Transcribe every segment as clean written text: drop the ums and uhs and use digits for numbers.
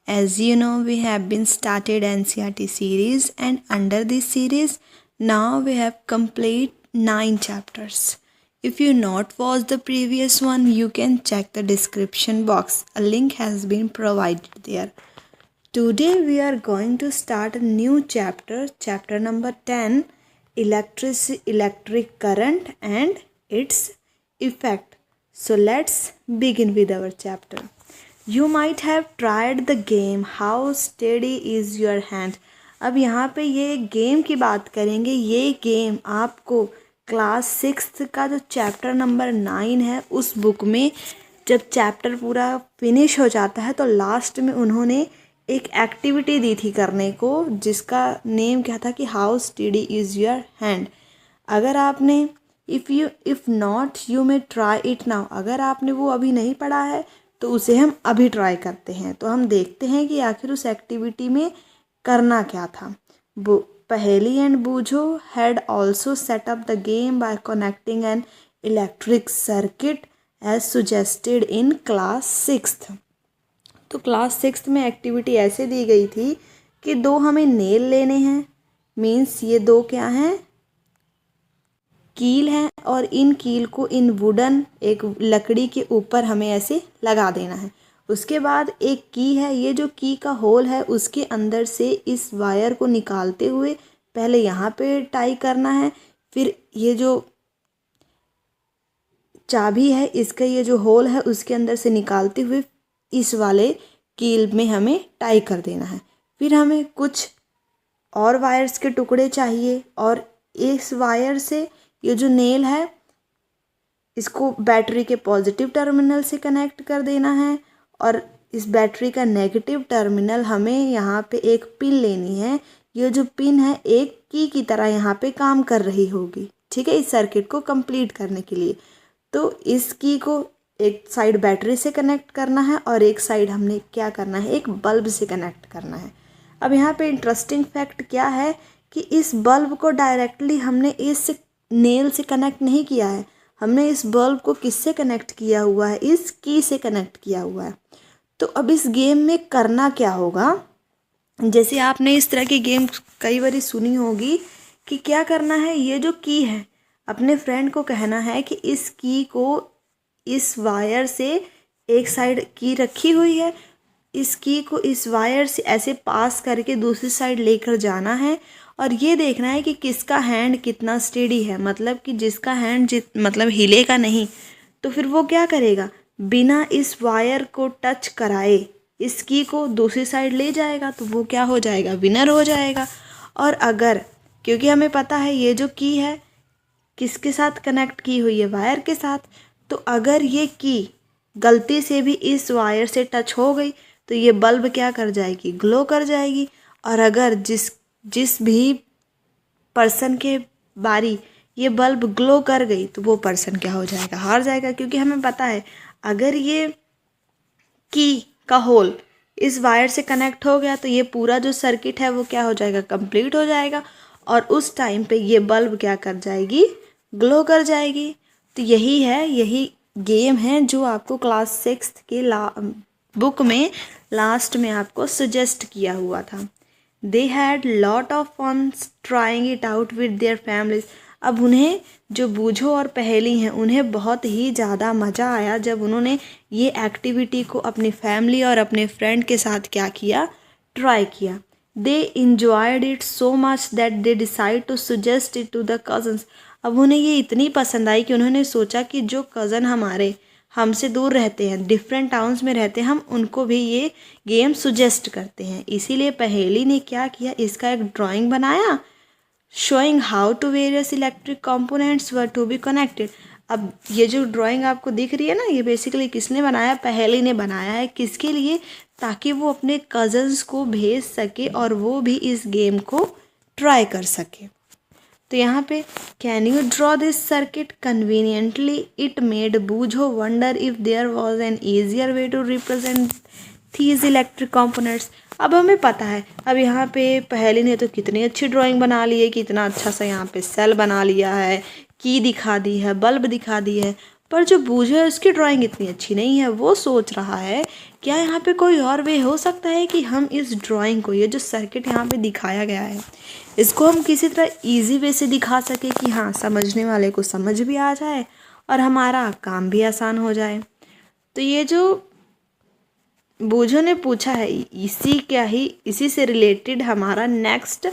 As you know, we have been started NCERT series, and under this series, now we have complete 9 chapters. If you not watched the previous one, you can check the description box. A link has been provided there. Today we are going to start a new chapter, chapter number 10, electric current and its effect. So let's begin with our chapter. You might have tried the game How Steady is Your Hand. अब यहाँ पे ये game की बात करेंगे. ये game आपको class 6 का जो चैप्टर नंबर 9 है उस बुक में जब चैप्टर पूरा फिनिश हो जाता है तो लास्ट में उन्होंने एक एक्टिविटी दी थी करने को, जिसका नेम क्या था कि how steady is your hand. अगर आपने if not you may try it now, अगर आपने वो अभी नहीं पढ़ा है तो उसे हम अभी ट्राई करते हैं. तो हम देखते हैं कि आखिर उस एक्टिविटी में करना क्या था. Paheli and Boojho had also set up the game by connecting an electric circuit as suggested in class 6. तो क्लास 6 में एक्टिविटी ऐसे दी गई थी कि 2 हमें नेल लेने हैं. मीन्स ये 2 क्या हैं, कील हैं, और इन कील को इन वुडन एक लकड़ी के ऊपर हमें ऐसे लगा देना है. उसके बाद एक की है, ये जो की का होल है उसके अंदर से इस वायर को निकालते हुए पहले यहाँ पे टाई करना है. फिर ये जो चाबी है इसका ये जो होल है उसके अंदर से निकालते हुए इस वाले कील में हमें टाई कर देना है. फिर हमें कुछ और वायर्स के टुकड़े चाहिए और इस वायर से ये जो नेल है इसको बैटरी के पॉजिटिव टर्मिनल से कनेक्ट कर देना है और इस बैटरी का नेगेटिव टर्मिनल हमें यहाँ पे एक पिन लेनी है. ये जो पिन है एक की तरह यहाँ पे काम कर रही होगी. ठीक है, इस सर्किट को कंप्लीट करने के लिए. तो इस की को एक साइड बैटरी से कनेक्ट करना है और एक साइड हमने क्या करना है, एक बल्ब से कनेक्ट करना है. अब यहाँ पे इंटरेस्टिंग फैक्ट क्या है कि इस बल्ब को डायरेक्टली हमने इस नेल से कनेक्ट नहीं किया है. हमने इस बल्ब को किससे कनेक्ट किया हुआ है, इस की से कनेक्ट किया हुआ है. तो अब इस गेम में करना क्या होगा, जैसे आपने इस तरह की गेम कई बार सुनी होगी कि क्या करना है, ये जो की है अपने फ्रेंड को कहना है कि इस की को इस वायर से एक साइड की रखी हुई है, इस की को इस वायर से ऐसे पास करके दूसरी साइड लेकर जाना है और ये देखना है कि किसका हैंड कितना स्टेडी है. मतलब कि जिसका हैंड मतलब हिलेगा नहीं तो फिर वो क्या करेगा, बिना इस वायर को टच कराए इस की को दूसरी साइड ले जाएगा तो वो क्या हो जाएगा, विनर हो जाएगा. और अगर, क्योंकि हमें पता है ये जो की है किसके साथ कनेक्ट की हुई है, वायर के साथ, तो अगर ये की गलती से भी इस वायर से टच हो गई तो ये बल्ब क्या कर जाएगी, ग्लो कर जाएगी. और अगर जिस भी पर्सन के बारी ये बल्ब ग्लो कर गई तो वो पर्सन क्या हो जाएगा, हार जाएगा. क्योंकि हमें पता है अगर ये की का होल इस वायर से कनेक्ट हो गया तो ये पूरा जो सर्किट है वो क्या हो जाएगा, कंप्लीट हो जाएगा और उस टाइम पे ये बल्ब क्या कर जाएगी, ग्लो कर जाएगी. तो यही गेम है जो आपको क्लास 6 के बुक में लास्ट में आपको सजेस्ट किया हुआ था. They had lot of fun trying it out with their families. अब उन्हें जो बूझो और पहेली हैं उन्हें बहुत ही ज़्यादा मज़ा आया जब उन्होंने ये एक्टिविटी को अपनी फैमिली और अपने फ्रेंड के साथ क्या किया, ट्राई किया. They enjoyed it so much that they decide to suggest it to the cousins. अब उन्हें ये इतनी पसंद आई कि उन्होंने सोचा कि जो कज़न हमारे हमसे दूर रहते हैं, डिफरेंट टाउन्स में रहते हैं, हम उनको भी ये गेम सुजेस्ट करते हैं. इसीलिए पहेली ने क्या किया, इसका एक ड्राइंग बनाया showing how to various electric components were to be connected. अब ये जो ड्राइंग आपको दिख रही है ना, ये बेसिकली किसने बनाया, पहेली ने बनाया है. किसके लिए, ताकि वो अपने कज़न्स को भेज सके और वो भी इस गेम को ट्राई कर सके. तो यहाँ पे can you draw this circuit conveniently, it made Boojho wonder if there was an easier way to represent these electric components. अब हमें पता है, अब यहाँ पे पहेली ने तो कितनी अच्छी ड्राइंग बना ली है, कितना अच्छा सा यहाँ पे सेल बना लिया है, की दिखा दी है, बल्ब दिखा दी है, पर जो बूझो है उसकी ड्राइंग इतनी अच्छी नहीं है. वो सोच रहा है क्या यहाँ पे कोई और वे हो सकता है कि हम इस ड्राइंग को, ये जो सर्किट यहाँ पे दिखाया गया है, इसको हम किसी तरह इजी वे से दिखा सके कि हाँ समझने वाले को समझ भी आ जाए और हमारा काम भी आसान हो जाए। तो ये जो बूझो ने पूछा है इसी से रिलेटेड हमारा नेक्स्ट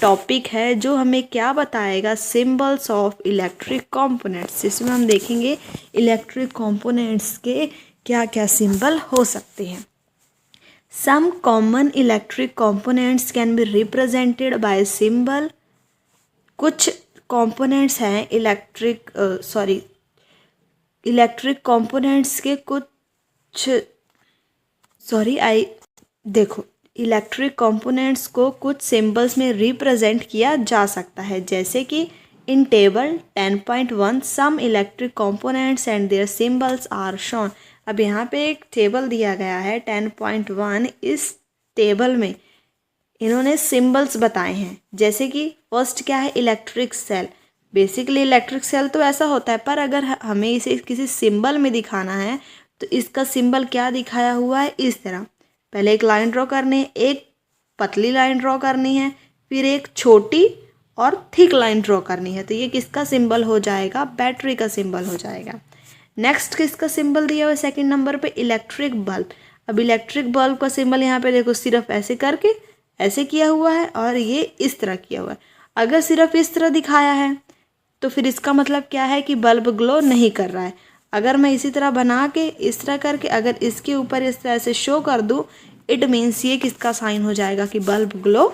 टॉपिक है, जो हमें क्या बताएगा, सिंबल्स ऑफ इलेक्ट्रिक कंपोनेंट्स। इसमें हम देखेंगे इलेक्ट्रिक कंपोनेंट्स के क्या क्या सिंबल हो सकते हैं। Some common electric components can be represented by symbol. कुछ कंपोनेंट्स हैं इलेक्ट्रिक कंपोनेंट्स के देखो इलेक्ट्रिक कंपोनेंट्स को कुछ सिंबल्स में रिप्रेजेंट किया जा सकता है, जैसे कि in table 10.1 some electric components and their symbols are shown. अब यहाँ पे एक टेबल दिया गया है 10.1। इस टेबल में इन्होंने सिंबल्स बताए हैं, जैसे कि फर्स्ट क्या है, electric cell. Basically electric cell तो ऐसा होता है, पर अगर हमें इसे किसी सिंबल में दिखाना है तो इसका सिंबल क्या दिखाया हुआ है, इस तरह। पहले एक लाइन ड्रॉ करनी है, एक पतली लाइन ड्रॉ करनी है, फिर एक छोटी और थिक लाइन ड्रॉ करनी है। तो ये किसका सिंबल हो जाएगा, बैटरी का सिंबल हो जाएगा। नेक्स्ट किसका सिंबल दिया हुआ है सेकंड नंबर पे, इलेक्ट्रिक बल्ब। अब इलेक्ट्रिक बल्ब का सिंबल यहाँ पे देखो सिर्फ ऐसे करके ऐसे किया हुआ है और ये इस तरह किया हुआ है। अगर सिर्फ इस तरह दिखाया है तो फिर इसका मतलब क्या है कि बल्ब ग्लो नहीं कर रहा है। अगर मैं इसी तरह बना के इस तरह करके अगर इसके ऊपर इस तरह से शो कर दूँ, इट मीन्स ये किसका साइन हो जाएगा कि बल्ब ग्लो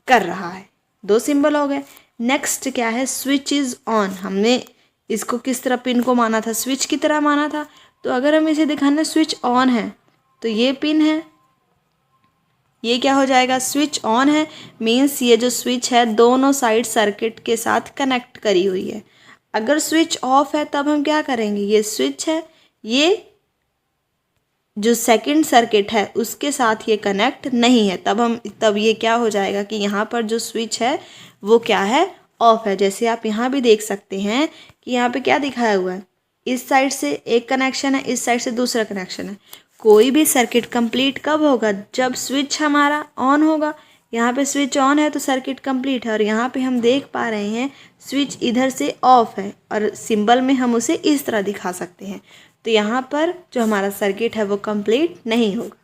कर रहा है। दो सिंबल हो गए। नेक्स्ट क्या है, स्विच इज़ ऑन। हमने इसको किस तरह पिन को माना था, स्विच की तरह माना था। तो अगर हम इसे दिखाना स्विच ऑन है तो ये पिन है, ये क्या हो जाएगा, स्विच ऑन है। मीन्स ये जो स्विच है दोनों साइड सर्किट के साथ कनेक्ट करी हुई है। अगर स्विच ऑफ है तब हम क्या करेंगे, ये स्विच है, ये जो सेकंड सर्किट है उसके साथ ये कनेक्ट नहीं है, तब ये क्या हो जाएगा कि यहाँ पर जो स्विच है वो क्या है, ऑफ है। जैसे आप यहाँ भी देख सकते हैं कि यहाँ पे क्या दिखाया हुआ है, इस साइड से एक कनेक्शन है, इस साइड से दूसरा कनेक्शन है। कोई भी सर्किट कंप्लीट कब होगा, जब स्विच हमारा ऑन होगा। यहाँ पे स्विच ऑन है तो सर्किट कंप्लीट है। और यहाँ पे हम देख पा रहे हैं स्विच इधर से ऑफ है और सिंबल में हम उसे इस तरह दिखा सकते हैं। तो यहाँ पर जो हमारा सर्किट है वो कंप्लीट नहीं होगा।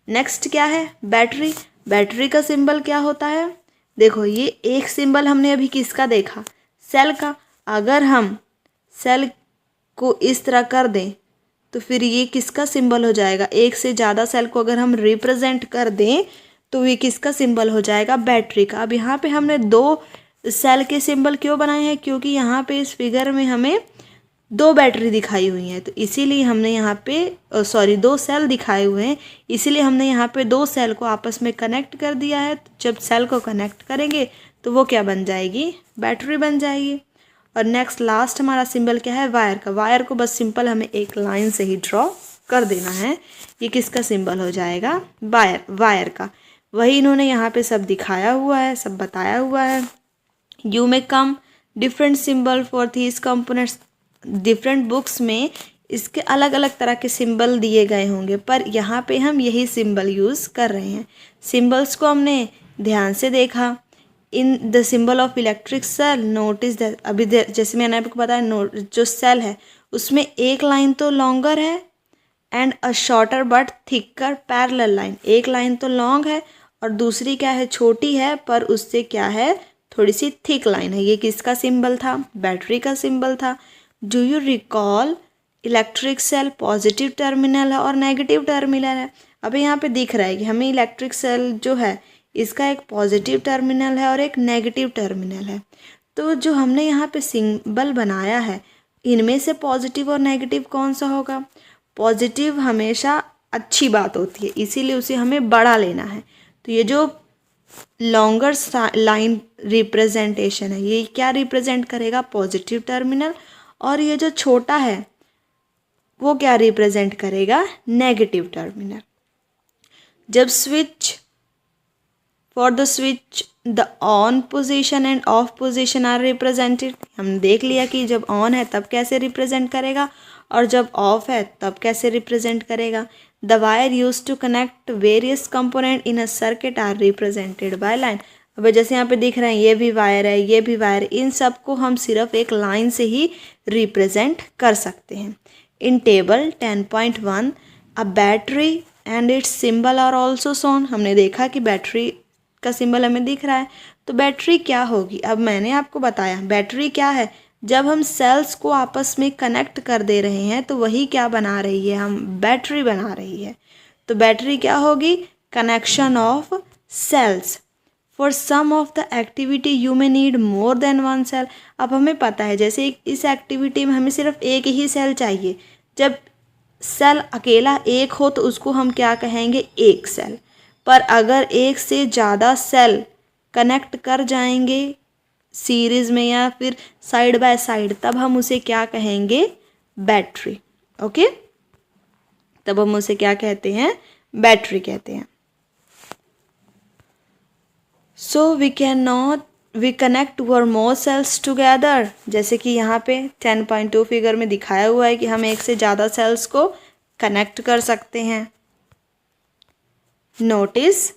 नेक्स्ट क्या है, बैटरी। बैटरी का सिंबल क्या होता है, देखो ये एक सिंबल हमने अभी किसका देखा, सेल का। अगर हम सेल को इस तरह कर दें तो फिर ये किसका सिंबल हो जाएगा, एक से ज़्यादा सेल को अगर हम रिप्रेजेंट कर दें तो ये किसका सिंबल हो जाएगा, बैटरी का। अब यहाँ पे हमने दो सेल के सिंबल क्यों बनाए हैं, क्योंकि यहाँ पे इस फिगर में हमें दो बैटरी दिखाई हुई हैं, तो इसीलिए हमने यहाँ पे दो सेल दिखाए हुए हैं, इसीलिए हमने यहाँ पे दो सेल को आपस में कनेक्ट कर दिया है। तो जब सेल को कनेक्ट करेंगे तो वो क्या बन जाएगी, बैटरी बन जाएगी। और नेक्स्ट लास्ट हमारा सिंबल क्या है, वायर का। वायर को बस सिंपल हमें एक लाइन से ही ड्रॉ कर देना है। ये किसका सिंबल हो जाएगा, वायर का। वही इन्होंने यहाँ पे सब दिखाया हुआ है, सब बताया हुआ है। You may come different symbol for these components. Different books में इसके अलग अलग तरह के सिंबल दिए गए होंगे, पर यहाँ पे हम यही सिंबल यूज़ कर रहे हैं। सिंबल्स को हमने ध्यान से देखा। In the symbol of electric sale notice that, अभी जैसे मैंने आपको बताया जो सेल है उसमें एक लाइन तो लॉन्गर है and a shorter but thicker parallel line. एक लाइन तो लॉन्ग है और दूसरी क्या है, छोटी है, पर उससे क्या है, थोड़ी सी थिक लाइन है। ये किसका सिंबल था, बैटरी का सिंबल था। Do you recall electric cell positive terminal है और नेगेटिव टर्मिनल है। अब यहाँ पे दिख रहा है कि हमें इलेक्ट्रिक सेल जो है इसका एक पॉजिटिव टर्मिनल है और एक नेगेटिव टर्मिनल है। तो जो हमने यहाँ पे सिंबल बनाया है इनमें से पॉजिटिव और नेगेटिव कौन सा होगा, पॉजिटिव हमेशा अच्छी बात होती है, इसीलिए उसे हमें बड़ा लेना है। तो ये जो लॉन्गर लाइन रिप्रेजेंटेशन है ये क्या रिप्रेजेंट करेगा, पॉजिटिव टर्मिनल, और ये जो छोटा है वो क्या रिप्रेजेंट करेगा, नेगेटिव टर्मिनल। जब switch for the switch the on position and off position are represented. हमने देख लिया कि जब ऑन है तब कैसे रिप्रेजेंट करेगा और जब ऑफ है तब कैसे रिप्रेजेंट करेगा। The wire use to connect various component in a circuit are represented by line. अब जैसे यहाँ पे दिख रहे हैं ये भी वायर है, ये भी वायर, इन सब को हम सिर्फ एक लाइन से ही रिप्रेजेंट कर सकते हैं। In table 10.1 a battery and its symbol are also shown. हमने देखा कि बैटरी का सिंबल हमें दिख रहा है। तो बैटरी क्या होगी, अब मैंने आपको बताया बैटरी क्या है। जब हम सेल्स को आपस में कनेक्ट कर दे रहे हैं तो वही क्या बना रही है, हम बैटरी बना रही है। तो बैटरी क्या होगी, connection of cells. For some of the activity you may need more than one cell. अब हमें पता है जैसे इस एक्टिविटी में हमें सिर्फ एक ही सेल चाहिए। जब सेल अकेला एक हो तो उसको हम क्या कहेंगे, एक सेल। पर अगर एक से ज़्यादा सेल कनेक्ट कर जाएंगे सीरीज़ में या फिर साइड बाय साइड, तब हम उसे क्या कहेंगे, बैटरी। ओके, तब हम उसे क्या कहते हैं, बैटरी कहते हैं। सो वी कनेक्ट टू और मोर सेल्स टुगेदर। जैसे कि यहाँ पे 10.2 फिगर में दिखाया हुआ है कि हम एक से ज़्यादा सेल्स को कनेक्ट कर सकते हैं। Notice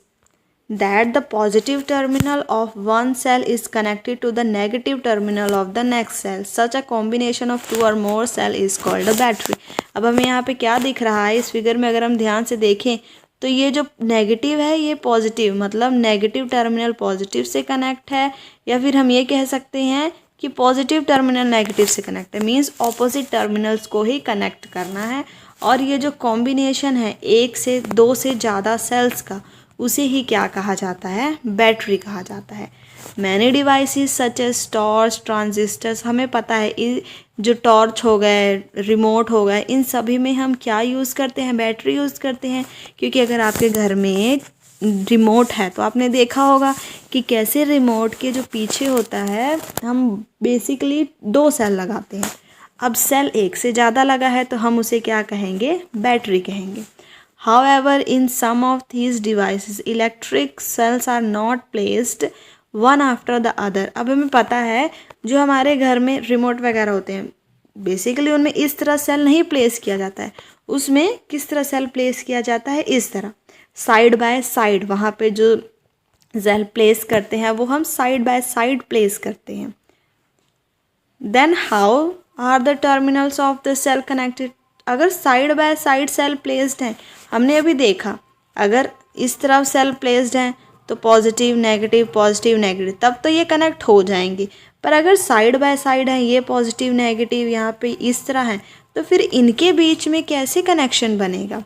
that the positive terminal of one cell is connected to the negative terminal of the next cell. Such a combination of two or more cell is called a battery. अब हमें यहाँ पे क्या दिख रहा है इस फिगर में, अगर हम ध्यान से देखें तो ये जो नेगेटिव है ये पॉजिटिव, मतलब नेगेटिव टर्मिनल पॉजिटिव से कनेक्ट है, या फिर हम ये कह सकते हैं कि पॉजिटिव टर्मिनल नेगेटिव से कनेक्ट है, मीन्स ऑपोजिट टर्मिनल्स को ही कनेक्ट करना है। और ये जो कॉम्बिनेशन है एक से दो से ज़्यादा सेल्स का, उसे ही क्या कहा जाता है, बैटरी कहा जाता है। Many devices such as torch, transistors, हमें पता है जो टॉर्च हो गए, रिमोट हो गए, इन सभी में हम क्या यूज़ करते हैं, बैटरी यूज़ करते हैं। क्योंकि अगर आपके घर में रिमोट है तो आपने देखा होगा कि कैसे रिमोट के जो पीछे होता है हम बेसिकली 2 सेल लगाते हैं। अब सेल एक से ज़्यादा लगा है तो हम उसे क्या कहेंगे, बैटरी कहेंगे। However, in some of these devices, electric cells are not placed one after the other. अब हमें पता है जो हमारे घर में रिमोट वगैरह होते हैं बेसिकली उनमें इस तरह सेल नहीं प्लेस किया जाता है। उसमें किस तरह सेल प्लेस किया जाता है, इस तरह साइड बाय साइड। वहाँ पे जो सेल प्लेस करते हैं वो हम साइड बाय साइड प्लेस करते हैं। Then how are the terminals of the cell connected? अगर side by side cell placed हैं, हमने अभी देखा अगर इस तरफ सेल प्लेस्ड हैं तो पॉजिटिव नेगेटिव पॉजिटिव नेगेटिव, तब तो ये कनेक्ट हो जाएंगी। पर अगर साइड बाय साइड हैं, ये पॉजिटिव नेगेटिव यहाँ पे इस तरह हैं, तो फिर इनके बीच में कैसे कनेक्शन बनेगा।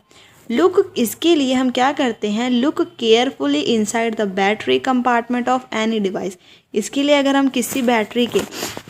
लुक, इसके लिए हम क्या करते हैं, look carefully inside the battery compartment of any device. इसके लिए अगर हम किसी बैटरी के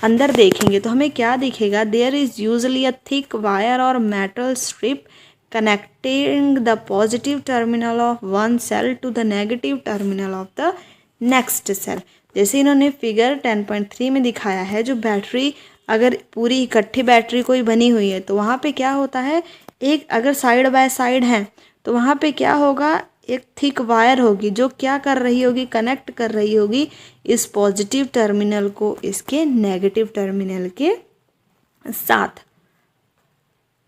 अंदर देखेंगे तो हमें क्या दिखेगा, there is usually a thick wire or metal strip connecting the positive terminal of one cell to the negative terminal of the next cell. जैसे इन्होंने फिगर 10.3 में दिखाया है, जो बैटरी अगर पूरी इकट्ठी बैटरी कोई बनी हुई है तो वहाँ पे क्या होता है, एक अगर साइड बाय साइड हैं तो वहाँ पे क्या होगा, एक थिक वायर होगी जो क्या कर रही होगी, कनेक्ट कर रही होगी इस पॉजिटिव टर्मिनल को इसके नेगेटिव टर्मिनल के साथ।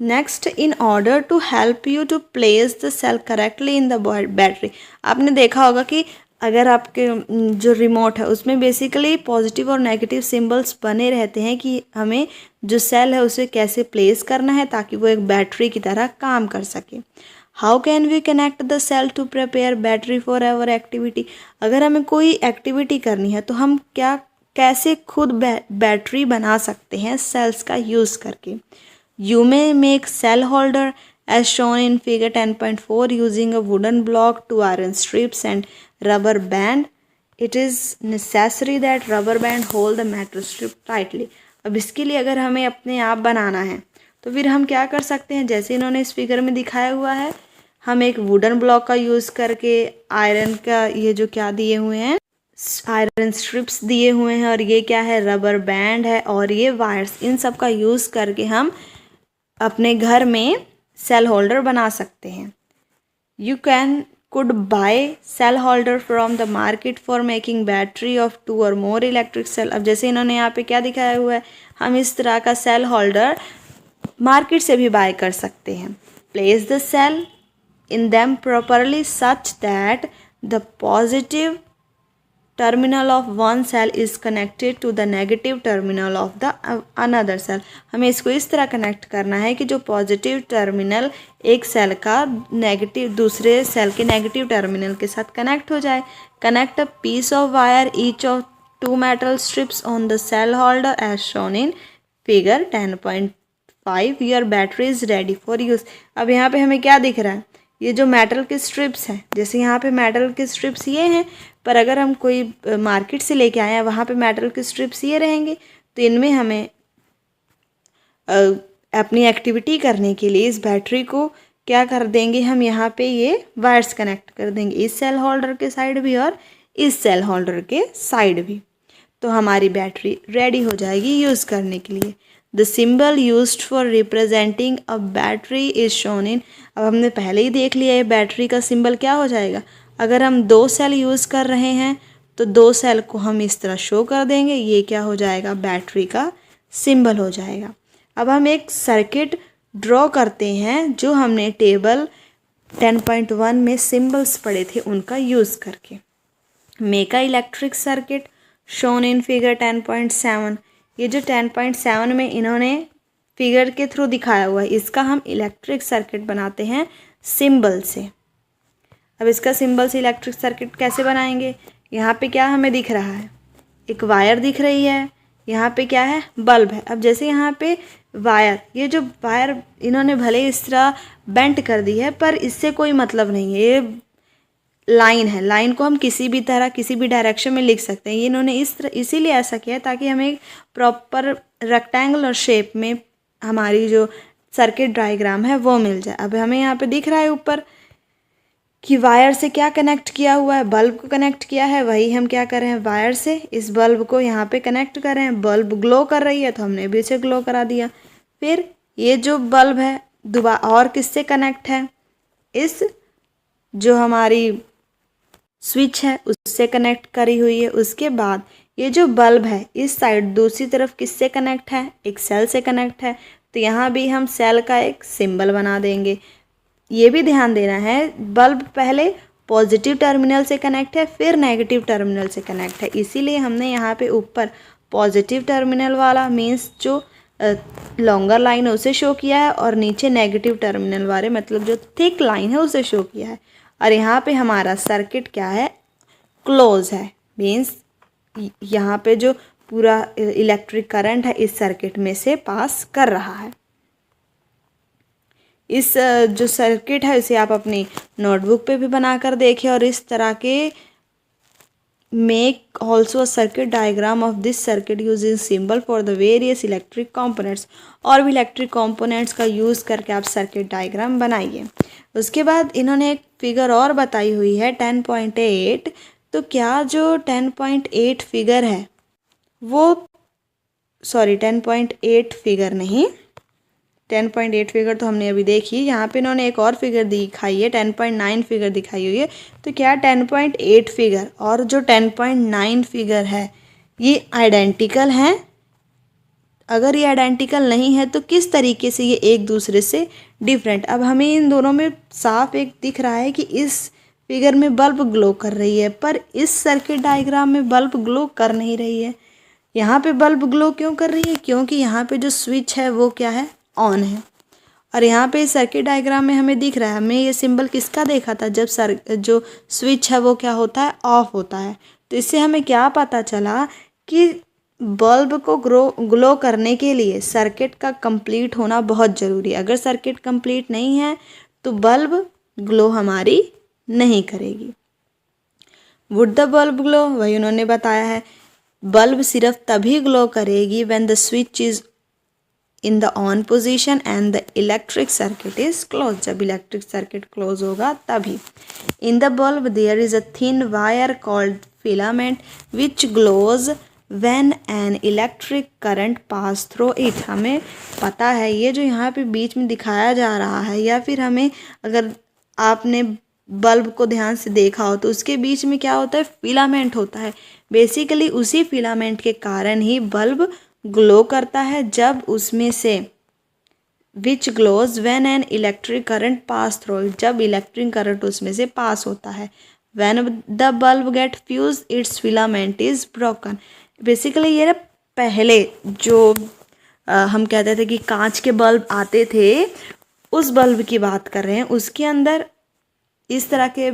Next, in order to help you to place the cell correctly in the battery. आपने देखा होगा कि अगर आपके जो रिमोट है उसमें बेसिकली पॉजिटिव और नेगेटिव सिंबल्स बने रहते हैं कि हमें जो सेल है उसे कैसे प्लेस करना है ताकि वो एक बैटरी की तरह काम कर सके। How can we connect the cell to prepare battery for ever activity. अगर हमें कोई एक्टिविटी करनी है तो हम क्या कैसे खुद बैटरी बना सकते हैं सेल्स का यूज़ करके। You may make cell holder as shown in figure 10.4 using a wooden block, 2 iron strips and rubber band. It is necessary that rubber band hold the metal strip tightly. अब इसके लिए अगर हमें अपने आप बनाना है तो फिर हम क्या कर सकते हैं, जैसे इन्होंने इस फिगर में दिखाया हुआ है, हम एक वुडन ब्लॉक का यूज़ करके आयरन का ये जो क्या दिए हुए हैं, आयरन स्ट्रिप्स दिए हुए हैं, और ये क्या है, रबर बैंड है, और ये वायर्स, इन सब का यूज़ करके हम अपने घर में सेल होल्डर बना सकते हैं। You could buy cell holder from the market for making battery of 2 or more electric cell. अब जैसे इन्होंने यहाँ पे क्या दिखाया हुआ है, हम इस तरह का सेल होल्डर मार्केट से भी बाय कर सकते हैं। Place the cell in them properly such that the positive terminal of one cell is connected to the negative terminal of the another cell। हमें इसको इस तरह कनेक्ट करना है कि जो पॉजिटिव टर्मिनल एक सेल का नेगेटिव दूसरे सेल के नेगेटिव टर्मिनल के साथ कनेक्ट हो जाए। Connect a piece of wire each of 2 metal strips on the cell holder as shown in figure 10.5। your battery is ready for use। अब यहाँ पे हमें क्या दिख रहा है, ये जो मेटल के स्ट्रिप्स हैं, जैसे यहाँ पे मेटल के स्ट्रिप्स ये हैं, पर अगर हम कोई मार्केट से लेके आए हैं वहाँ पे मेटल के स्ट्रिप्स ये रहेंगे, तो इनमें हमें अपनी एक्टिविटी करने के लिए इस बैटरी को क्या कर देंगे, हम यहाँ पे ये वायर्स कनेक्ट कर देंगे, इस सेल होल्डर के साइड भी और इस सेल होल्डर के साइड भी। तो हमारी बैटरी रेडी हो जाएगी यूज़ करने के लिए। The symbol used for representing a battery is shown in. अब हमने पहले ही देख लिया है बैटरी का सिंबल क्या हो जाएगा। अगर हम 2 सेल यूज़ कर रहे हैं तो 2 सेल को हम इस तरह शो कर देंगे, ये क्या हो जाएगा, बैटरी का सिंबल हो जाएगा। अब हम एक सर्किट ड्रॉ करते हैं जो हमने टेबल 10.1 में सिंबल्स पढ़े थे उनका यूज़ करके। Make a electric circuit shown in figure 10.7। ये जो 10.7 में इन्होंने फिगर के थ्रू दिखाया हुआ है, इसका हम इलेक्ट्रिक सर्किट बनाते हैं सिंबल से। अब इसका सिंबल से इलेक्ट्रिक सर्किट कैसे बनाएंगे, यहाँ पे क्या हमें दिख रहा है, एक वायर दिख रही है, यहाँ पे क्या है, बल्ब है। अब जैसे यहाँ पे वायर, ये जो वायर इन्होंने भले इस तरह बेंट कर दी है पर इससे कोई मतलब नहीं है, ये लाइन है, लाइन को हम किसी भी तरह किसी भी डायरेक्शन में लिख सकते हैं। ये इन्होंने इस तरह इसीलिए ऐसा किया है ताकि हमें प्रॉपर रेक्टेंगुलर शेप में हमारी जो सर्किट डायग्राम है वो मिल जाए। अब हमें यहाँ पे दिख रहा है ऊपर कि वायर से क्या कनेक्ट किया हुआ है, बल्ब को कनेक्ट किया है, वही हम क्या कर रहे हैं, वायर से इस बल्ब को यहाँ पे कनेक्ट कर रहे हैं। बल्ब ग्लो कर रही है तो हमने भी इसे ग्लो करा दिया। फिर ये जो बल्ब है दोबारा और किससे कनेक्ट है, इस जो हमारी स्विच है उससे कनेक्ट करी हुई है। उसके बाद ये जो बल्ब है इस साइड दूसरी तरफ किससे कनेक्ट है, एक सेल से कनेक्ट है, तो यहाँ भी हम सेल का एक सिंबल बना देंगे। ये भी ध्यान देना है बल्ब पहले पॉजिटिव टर्मिनल से कनेक्ट है फिर नेगेटिव टर्मिनल से कनेक्ट है, इसीलिए हमने यहाँ पे ऊपर पॉजिटिव टर्मिनल वाला मीन्स जो लॉन्गर लाइन है उसे शो किया है और नीचे नेगेटिव टर्मिनल वाले मतलब जो थिक लाइन है उसे शो किया है। और यहाँ पे हमारा सर्किट क्या है, क्लोज है, मीन्स यहाँ पे जो पूरा इलेक्ट्रिक करंट है इस सर्किट में से पास कर रहा है। इस जो सर्किट है इसे आप अपनी नोटबुक पे भी बनाकर देखें और इस तरह के make also a circuit diagram of this circuit using symbol for the various electric components. और भी इलेक्ट्रिक कंपोनेंट्स का यूज़ करके आप सर्किट डायग्राम बनाइए। उसके बाद इन्होंने एक फिगर और बताई हुई है 10.8। तो क्या जो 10.8 फिगर है वो 10.8 फिगर नहीं, 10.8 फिगर तो हमने अभी देखी। यहाँ पे इन्होंने एक और फिगर दिखाई है 10.9 फिगर दिखाई हुई है। तो क्या 10.8 फिगर और जो 10.9 फिगर है ये आइडेंटिकल हैं? अगर ये आइडेंटिकल नहीं है तो किस तरीके से ये एक दूसरे से डिफरेंट। अब हमें इन दोनों में साफ एक दिख रहा है कि इस फिगर में बल्ब ग्लो कर रही है पर इस सर्किट डायग्राम में बल्ब ग्लो कर नहीं रही है। यहाँ पे बल्ब ग्लो क्यों कर रही है, क्योंकि यहाँ पे जो स्विच है वो क्या है, ऑन है। और यहाँ पे सर्किट डायग्राम में हमें दिख रहा है, हमें ये सिंबल किसका देखा था, जब जो स्विच है वो क्या होता है, ऑफ होता है। तो इससे हमें क्या पता चला कि बल्ब को ग्लो करने के लिए सर्किट का कंप्लीट होना बहुत ज़रूरी है। अगर सर्किट कंप्लीट नहीं है तो बल्ब ग्लो हमारी नहीं करेगी। वुड द बल्ब ग्लो, वही उन्होंने बताया है, बल्ब सिर्फ तभी ग्लो करेगी when the switch is in the on position and the electric circuit is close. जब इलेक्ट्रिक सर्किट क्लोज होगा तभी। In the bulb there is a thin wire called filament which glows when an electric current pass through it. हमें पता है ये जो यहाँ पे बीच में दिखाया जा रहा है, या फिर हमें अगर आपने बल्ब को ध्यान से देखा हो तो उसके बीच में क्या होता है, फिलामेंट होता है। बेसिकली उसी फिलामेंट के कारण ही बल्ब ग्लो करता है जब उसमें से which glows when an electric current pass through it, जब इलेक्ट्रिक करंट उसमें से पास होता है। When the bulb get fuse its filament is broken. Basically ये ना पहले जो हम कहते थे कि कांच के बल्ब आते थे, उस बल्ब की बात कर रहे हैं। उसके अंदर इस तरह के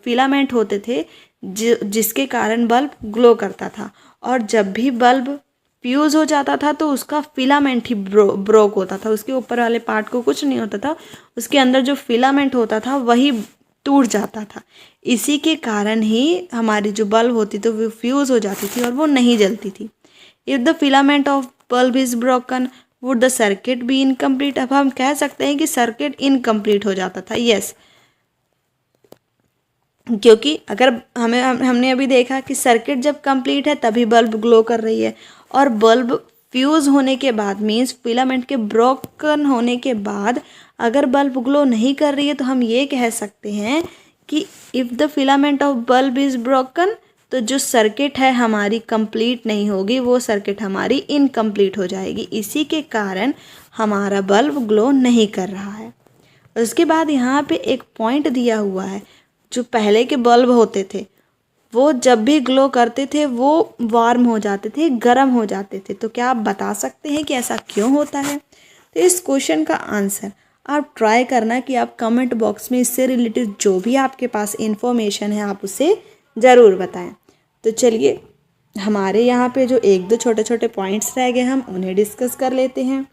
फिलामेंट होते थे जिसके कारण बल्ब ग्लो करता था, और जब भी बल्ब फ्यूज़ हो जाता था तो उसका फिलामेंट ही ब्रोक होता था। उसके ऊपर वाले पार्ट को कुछ नहीं होता था, उसके अंदर जो फिलामेंट होता था वही टूट जाता था। इसी के कारण ही हमारी जो बल्ब होती थी वो फ्यूज़ हो जाती थी और वो नहीं जलती थी। If the filament of bulb is broken would the circuit be incomplete. अब हम कह सकते हैं कि सर्किट इनकम्प्लीट हो जाता था। यस, क्योंकि अगर हमने अभी देखा कि सर्किट जब कंप्लीट है तभी बल्ब ग्लो कर रही है, और बल्ब फ्यूज़ होने के बाद मीन्स फिलामेंट के ब्रोकन होने के बाद अगर बल्ब ग्लो नहीं कर रही है तो हम ये कह सकते हैं कि if the filament of bulb is broken, तो जो सर्किट है हमारी कंप्लीट नहीं होगी, वो सर्किट हमारी इनकम्प्लीट हो जाएगी। इसी के कारण हमारा बल्ब ग्लो नहीं कर रहा है। उसके बाद यहाँ पे एक पॉइंट दिया हुआ है, जो पहले के बल्ब होते थे वो जब भी ग्लो करते थे वो वार्म हो जाते थे, गर्म हो जाते थे। तो क्या आप बता सकते हैं कि ऐसा क्यों होता है? तो इस क्वेश्चन का आंसर आप ट्राई करना कि आप कमेंट बॉक्स में इससे रिलेटेड जो भी आपके पास इंफॉर्मेशन है आप उसे ज़रूर बताएं। तो चलिए हमारे यहाँ पे जो एक दो छोटे छोटे पॉइंट्स रह गए हम उन्हें डिस्कस कर लेते हैं।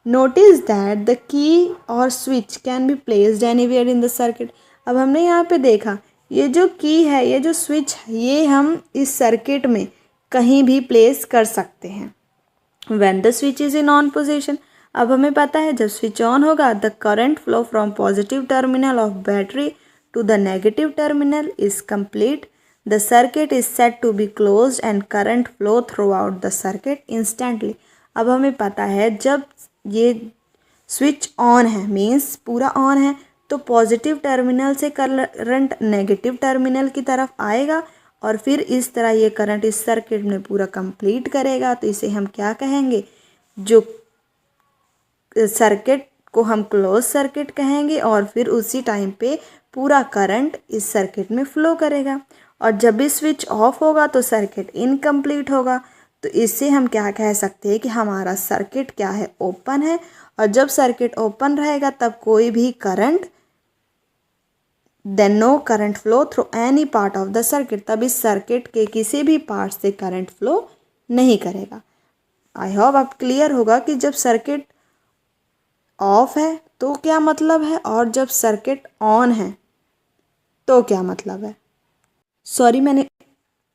नोटिस दैट द की और switch can be placed anywhere in the circuit. अब हमने यहाँ पे देखा ये जो की है, ये जो स्विच है, ये हम इस सर्किट में कहीं भी प्लेस कर सकते हैं। When the switch is in on position, अब हमें पता है जब स्विच ऑन होगा the current flow from positive terminal of battery to the negative terminal is complete. The circuit is set to be closed and current flow throughout the circuit instantly. अब हमें पता है जब ये switch on है means पूरा on है, तो पॉजिटिव टर्मिनल से करंट नेगेटिव टर्मिनल की तरफ आएगा और फिर इस तरह ये करंट इस सर्किट में पूरा कंप्लीट करेगा। तो इसे हम क्या कहेंगे, जो सर्किट को हम क्लोज सर्किट कहेंगे, और फिर उसी टाइम पे पूरा करंट इस सर्किट में फ्लो करेगा। और जब भी स्विच ऑफ होगा तो सर्किट इनकम्प्लीट होगा। तो इससे हम क्या कह सकते हैं कि हमारा सर्किट क्या है, ओपन है। और जब सर्किट ओपन रहेगा तब कोई भी current then no current flow through any part of the circuit, तब इस सर्किट के किसी भी पार्ट से करंट फ्लो नहीं करेगा। आई होप आप क्लियर होगा कि जब सर्किट ऑफ है तो क्या मतलब है और जब सर्किट ऑन है तो क्या मतलब है। सॉरी मैंने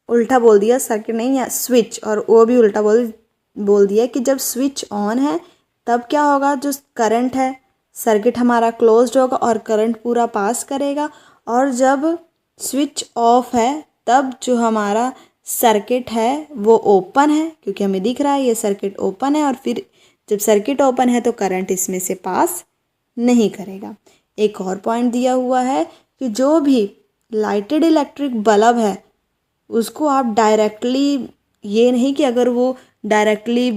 उल्टा बोल दिया, सर्किट नहीं या स्विच, और वो भी उल्टा बोल दिया कि जब स्विच ऑन है तब क्या होगा, जो करंट है सर्किट हमारा क्लोज्ड होगा और करंट पूरा पास करेगा। और जब स्विच ऑफ है तब जो हमारा सर्किट है वो ओपन है, क्योंकि हमें दिख रहा है ये सर्किट ओपन है, और फिर जब सर्किट ओपन है तो करंट इसमें से पास नहीं करेगा। एक और पॉइंट दिया हुआ है कि जो भी लाइटेड इलेक्ट्रिक बल्ब है उसको आप डायरेक्टली, ये नहीं कि अगर वो डायरेक्टली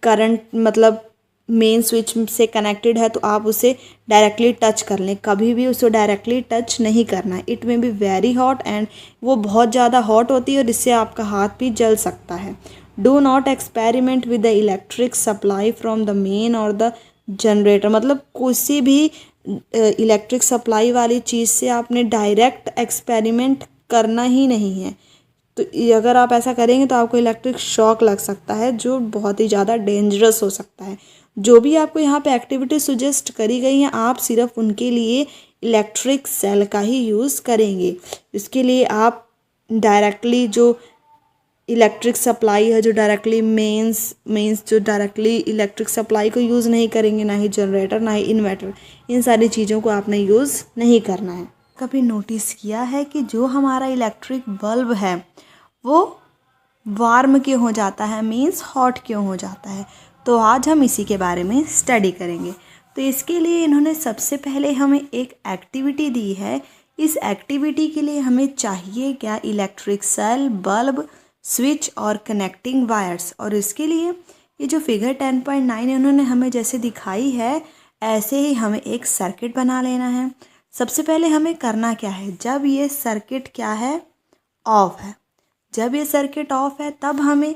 करंट मतलब मेन स्विच से कनेक्टेड है तो आप उसे डायरेक्टली टच कर लें, कभी भी उसे डायरेक्टली टच नहीं करना है। इट में बी वेरी हॉट एंड वो बहुत ज़्यादा हॉट होती है और इससे आपका हाथ भी जल सकता है। Do not experiment with the electric supply from the main और द जनरेटर, मतलब किसी भी इलेक्ट्रिक सप्लाई वाली चीज़ से आपने डायरेक्ट एक्सपेरिमेंट करना ही नहीं है। तो अगर आप ऐसा करेंगे तो आपको इलेक्ट्रिक शॉक लग सकता है जो बहुत ही ज़्यादा डेंजरस हो सकता है। जो भी आपको यहाँ पे एक्टिविटी सुजेस्ट करी गई हैं आप सिर्फ उनके लिए इलेक्ट्रिक सेल का ही यूज़ करेंगे। इसके लिए आप डायरेक्टली जो इलेक्ट्रिक सप्लाई है, जो डायरेक्टली मेंस जो डायरेक्टली इलेक्ट्रिक सप्लाई को यूज़ नहीं करेंगे, ना ही जनरेटर ना ही इन्वर्टर, इन सारी चीज़ों को आपने यूज़ नहीं करना है। कभी नोटिस किया है कि जो हमारा इलेक्ट्रिक बल्ब है वो वार्म क्यों हो जाता है, मीन्स हॉट क्यों हो जाता है? तो आज हम इसी के बारे में स्टडी करेंगे। तो इसके लिए इन्होंने सबसे पहले हमें एक एक्टिविटी दी है। इस एक्टिविटी के लिए हमें चाहिए क्या, इलेक्ट्रिक सेल, बल्ब, स्विच और कनेक्टिंग वायर्स। और इसके लिए ये जो फिगर 10.9 इन्होंने हमें जैसे दिखाई है, ऐसे ही हमें एक सर्किट बना लेना है। सबसे पहले हमें करना क्या है, जब ये सर्किट क्या है, ऑफ है, जब ये सर्किट ऑफ है तब हमें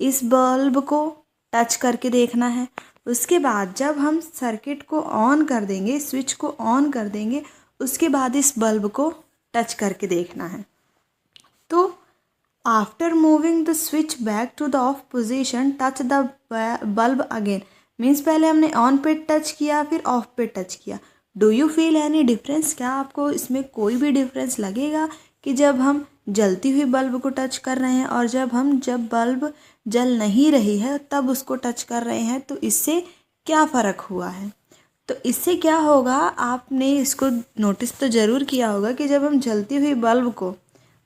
इस बल्ब को टच करके देखना है। उसके बाद जब हम सर्किट को ऑन कर देंगे, स्विच को ऑन कर देंगे, उसके बाद इस बल्ब को टच करके देखना है। तो after moving the switch back to the off position touch the bulb again, means पहले हमने ऑन पे टच किया फिर ऑफ पे टच किया। Do you feel any difference, क्या आपको इसमें कोई भी डिफरेंस लगेगा कि जब हम जलती हुई बल्ब को टच कर रहे हैं और जब बल्ब जल नहीं रही है तब उसको टच कर रहे हैं, तो इससे क्या फ़र्क हुआ है? तो इससे क्या होगा, आपने इसको नोटिस तो ज़रूर किया होगा कि जब हम जलती हुई बल्ब को,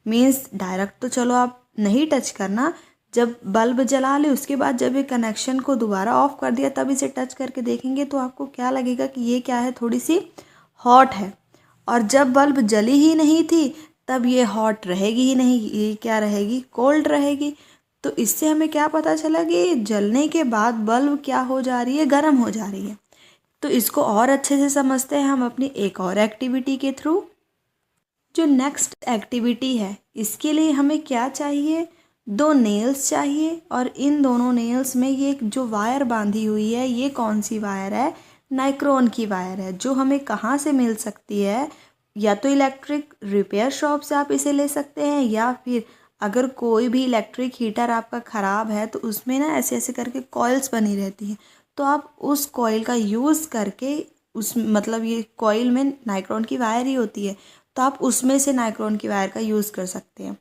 मीन्स डायरेक्ट तो चलो आप नहीं टच करना, जब बल्ब जला ले उसके बाद जब ये कनेक्शन को दोबारा ऑफ कर दिया तब इसे टच करके देखेंगे तो आपको क्या लगेगा कि ये क्या है, थोड़ी सी हॉट है। और जब बल्ब जली ही नहीं थी तब ये हॉट रहेगी ही नहीं, ये क्या रहेगी, कोल्ड रहेगी। तो इससे हमें क्या पता चला कि जलने के बाद बल्ब क्या हो जा रही है, गर्म हो जा रही है। तो इसको और अच्छे से समझते हैं हम अपनी एक और एक्टिविटी के थ्रू। जो नेक्स्ट एक्टिविटी है, इसके लिए हमें क्या चाहिए, 2 नेल्स चाहिए, और इन दोनों नेल्स में ये जो वायर बांधी हुई है, ये कौन सी वायर है, नाइक्रोन की वायर है, जो हमें कहाँ से मिल सकती है, या तो इलेक्ट्रिक रिपेयर शॉप से आप इसे ले सकते हैं, या फिर अगर कोई भी इलेक्ट्रिक हीटर आपका ख़राब है तो उसमें ना ऐसे ऐसे करके कॉइल्स बनी रहती हैं, तो आप उस कॉइल का यूज़ करके, उस मतलब ये कॉइल में नाइक्रोन की वायर ही होती है, तो आप उसमें से नाइक्रोन की वायर का यूज़ कर सकते हैं।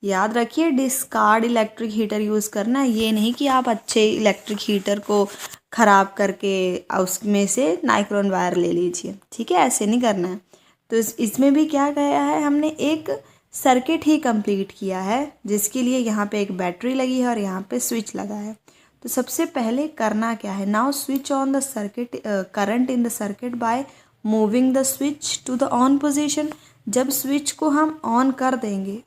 याद रखिए, डिस्कार्ड इलेक्ट्रिक हीटर यूज़ करना, ये नहीं कि आप अच्छे इलेक्ट्रिक हीटर को ख़राब करके उसमें से नाइक्रोन वायर ले लीजिए, ठीक है, ऐसे नहीं करना है। तो इसमें भी क्या गया है, हमने एक सर्किट ही कंप्लीट किया है, जिसके लिए यहाँ पे एक बैटरी लगी है और यहाँ पे स्विच लगा है। तो सबसे पहले करना क्या है, now switch on the circuit current in the circuit by moving the switch to the on position. जब स्विच को हम ऑन कर देंगे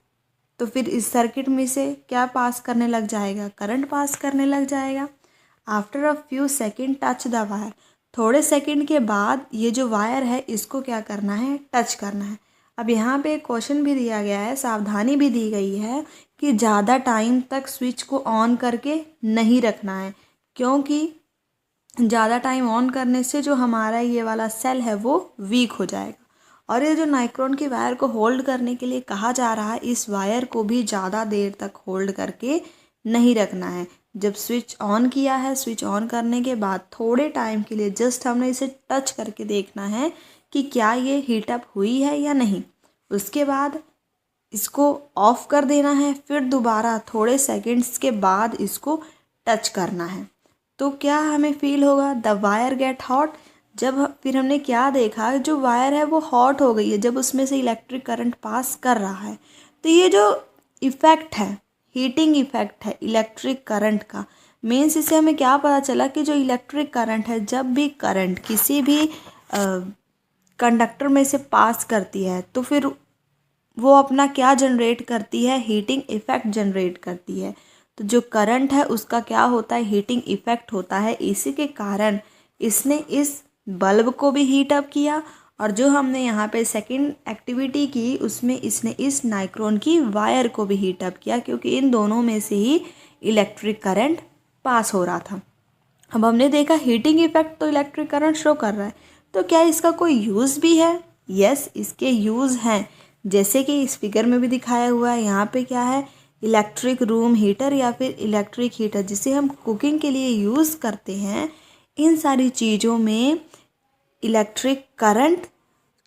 तो फिर इस सर्किट में से क्या पास करने लग जाएगा, करंट पास करने लग जाएगा। After a few second touch the wire, थोड़े सेकंड के बाद ये जो वायर है इसको क्या करना है, टच करना है। अब यहाँ पे एक क्वेश्चन भी दिया गया है, सावधानी भी दी गई है कि ज़्यादा टाइम तक स्विच को ऑन करके नहीं रखना है, क्योंकि ज़्यादा टाइम ऑन करने से जो हमारा ये वाला सेल है वो वीक हो जाएगा। और ये जो नाइक्रोन की वायर को होल्ड करने के लिए कहा जा रहा है, इस वायर को भी ज़्यादा देर तक होल्ड करके नहीं रखना है। जब स्विच ऑन किया है, स्विच ऑन करने के बाद थोड़े टाइम के लिए जस्ट हमने इसे टच करके देखना है कि क्या ये हीटअप हुई है या नहीं। उसके बाद इसको ऑफ कर देना है, फिर दोबारा थोड़े सेकंड्स के बाद इसको टच करना है। तो क्या हमें फील होगा, द वायर गेट हॉट। जब फिर हमने क्या देखा, जो वायर है वो हॉट हो गई है जब उसमें से इलेक्ट्रिक करंट पास कर रहा है। तो ये जो इफ़ेक्ट है, हीटिंग इफ़ेक्ट है इलेक्ट्रिक करंट का, मीन्स इससे हमें क्या पता चला कि जो इलेक्ट्रिक करंट है, जब भी करंट किसी भी कंडक्टर में से पास करती है तो फिर वो अपना क्या जनरेट करती है, हीटिंग इफ़ेक्ट जनरेट करती है। तो जो करंट है उसका क्या होता है, हीटिंग इफ़ेक्ट होता है। इसी के कारण इसने इस बल्ब को भी हीट अप किया, और जो हमने यहाँ पे सेकंड एक्टिविटी की उसमें इसने इस नाइक्रोन की वायर को भी हीट अप किया, क्योंकि इन दोनों में से ही इलेक्ट्रिक करंट पास हो रहा था। अब हमने देखा हीटिंग इफ़ेक्ट तो इलेक्ट्रिक करंट शो कर रहा है, तो क्या इसका कोई यूज़ भी है? यस, इसके यूज़ हैं, जैसे कि इस फिगर में भी दिखाया हुआ है। यहाँ पे क्या है, इलेक्ट्रिक रूम हीटर या फिर इलेक्ट्रिक हीटर, जिसे हम कुकिंग के लिए यूज़ करते हैं। इन सारी चीज़ों में इलेक्ट्रिक करंट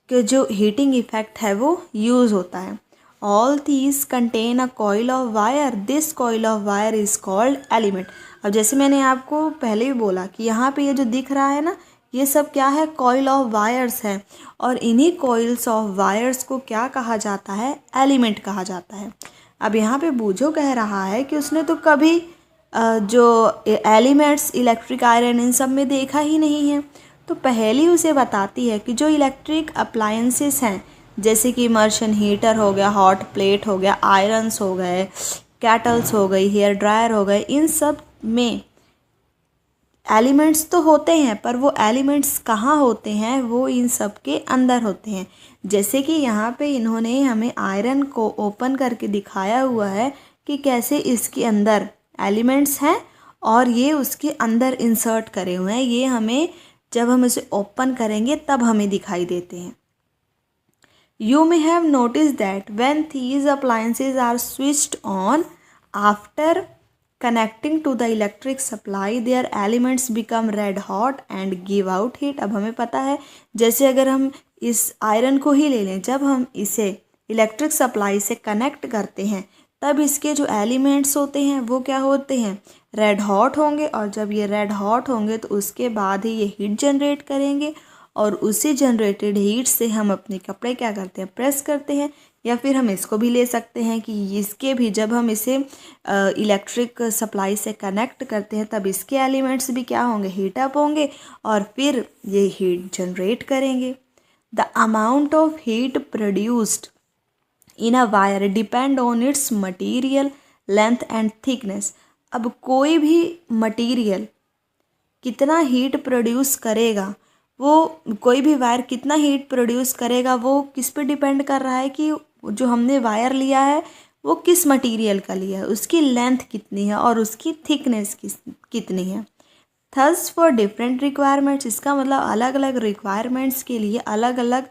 के जो हीटिंग इफ़ेक्ट है वो यूज़ होता है। All these contain a coil of wire, this coil of wire is called element. अब जैसे मैंने आपको पहले भी बोला कि यहाँ पे ये जो दिख रहा है ना, ये सब क्या है, कॉइल ऑफ वायर्स है, और इन्हीं कॉइल्स ऑफ वायर्स को क्या कहा जाता है, एलिमेंट कहा जाता है। अब यहाँ पे बूझो कह रहा है कि उसने तो कभी जो एलिमेंट्स इलेक्ट्रिक आयरन इन सब में देखा ही नहीं है। तो पहेली उसे बताती है कि जो इलेक्ट्रिक अप्लायंसेस हैं, जैसे कि इमर्शन हीटर हो गया, हॉट प्लेट हो गया, आयरन्स हो गए, कैटल्स हो गई, हेयर ड्रायर हो गए, इन सब में एलिमेंट्स तो होते हैं, पर वो एलिमेंट्स कहाँ होते हैं, वो इन सब के अंदर होते हैं। जैसे कि यहाँ पे इन्होंने हमें आयरन को ओपन करके दिखाया हुआ है कि कैसे इसके अंदर एलिमेंट्स हैं और ये उसके अंदर इंसर्ट करे हुए हैं। ये हमें जब हम इसे ओपन करेंगे तब हमें दिखाई देते हैं। You may have noticed that when these appliances are switched on after connecting to the electric supply, their elements become red hot and give out heat। अब हमें पता है, जैसे अगर हम इस आयरन को ही ले लें, जब हम इसे इलेक्ट्रिक सप्लाई से कनेक्ट करते हैं तब इसके जो एलिमेंट्स होते हैं वो क्या होते हैं, रेड हॉट होंगे। और जब ये रेड हॉट होंगे तो उसके बाद ही ये हीट जनरेट करेंगे और उसी जनरेटेड हीट से हम अपने कपड़े क्या करते हैं, प्रेस करते हैं। या फिर हम इसको भी ले सकते हैं कि इसके भी जब हम इसे इलेक्ट्रिक सप्लाई से कनेक्ट करते हैं तब इसके एलिमेंट्स भी क्या होंगे, हीट अप होंगे और फिर ये हीट जनरेट करेंगे। The amount of heat produced in a wire depend on it's material length and thickness. अब कोई भी मटीरियल कितना हीट प्रोड्यूस करेगा, वो कोई भी वायर कितना हीट प्रोड्यूस करेगा, वो किस पे डिपेंड कर रहा है कि जो हमने वायर लिया है वो किस मटेरियल का लिया है, उसकी लेंथ कितनी है और उसकी थिकनेस कितनी है। थस फॉर डिफरेंट रिक्वायरमेंट्स, इसका मतलब अलग अलग रिक्वायरमेंट्स के लिए अलग अलग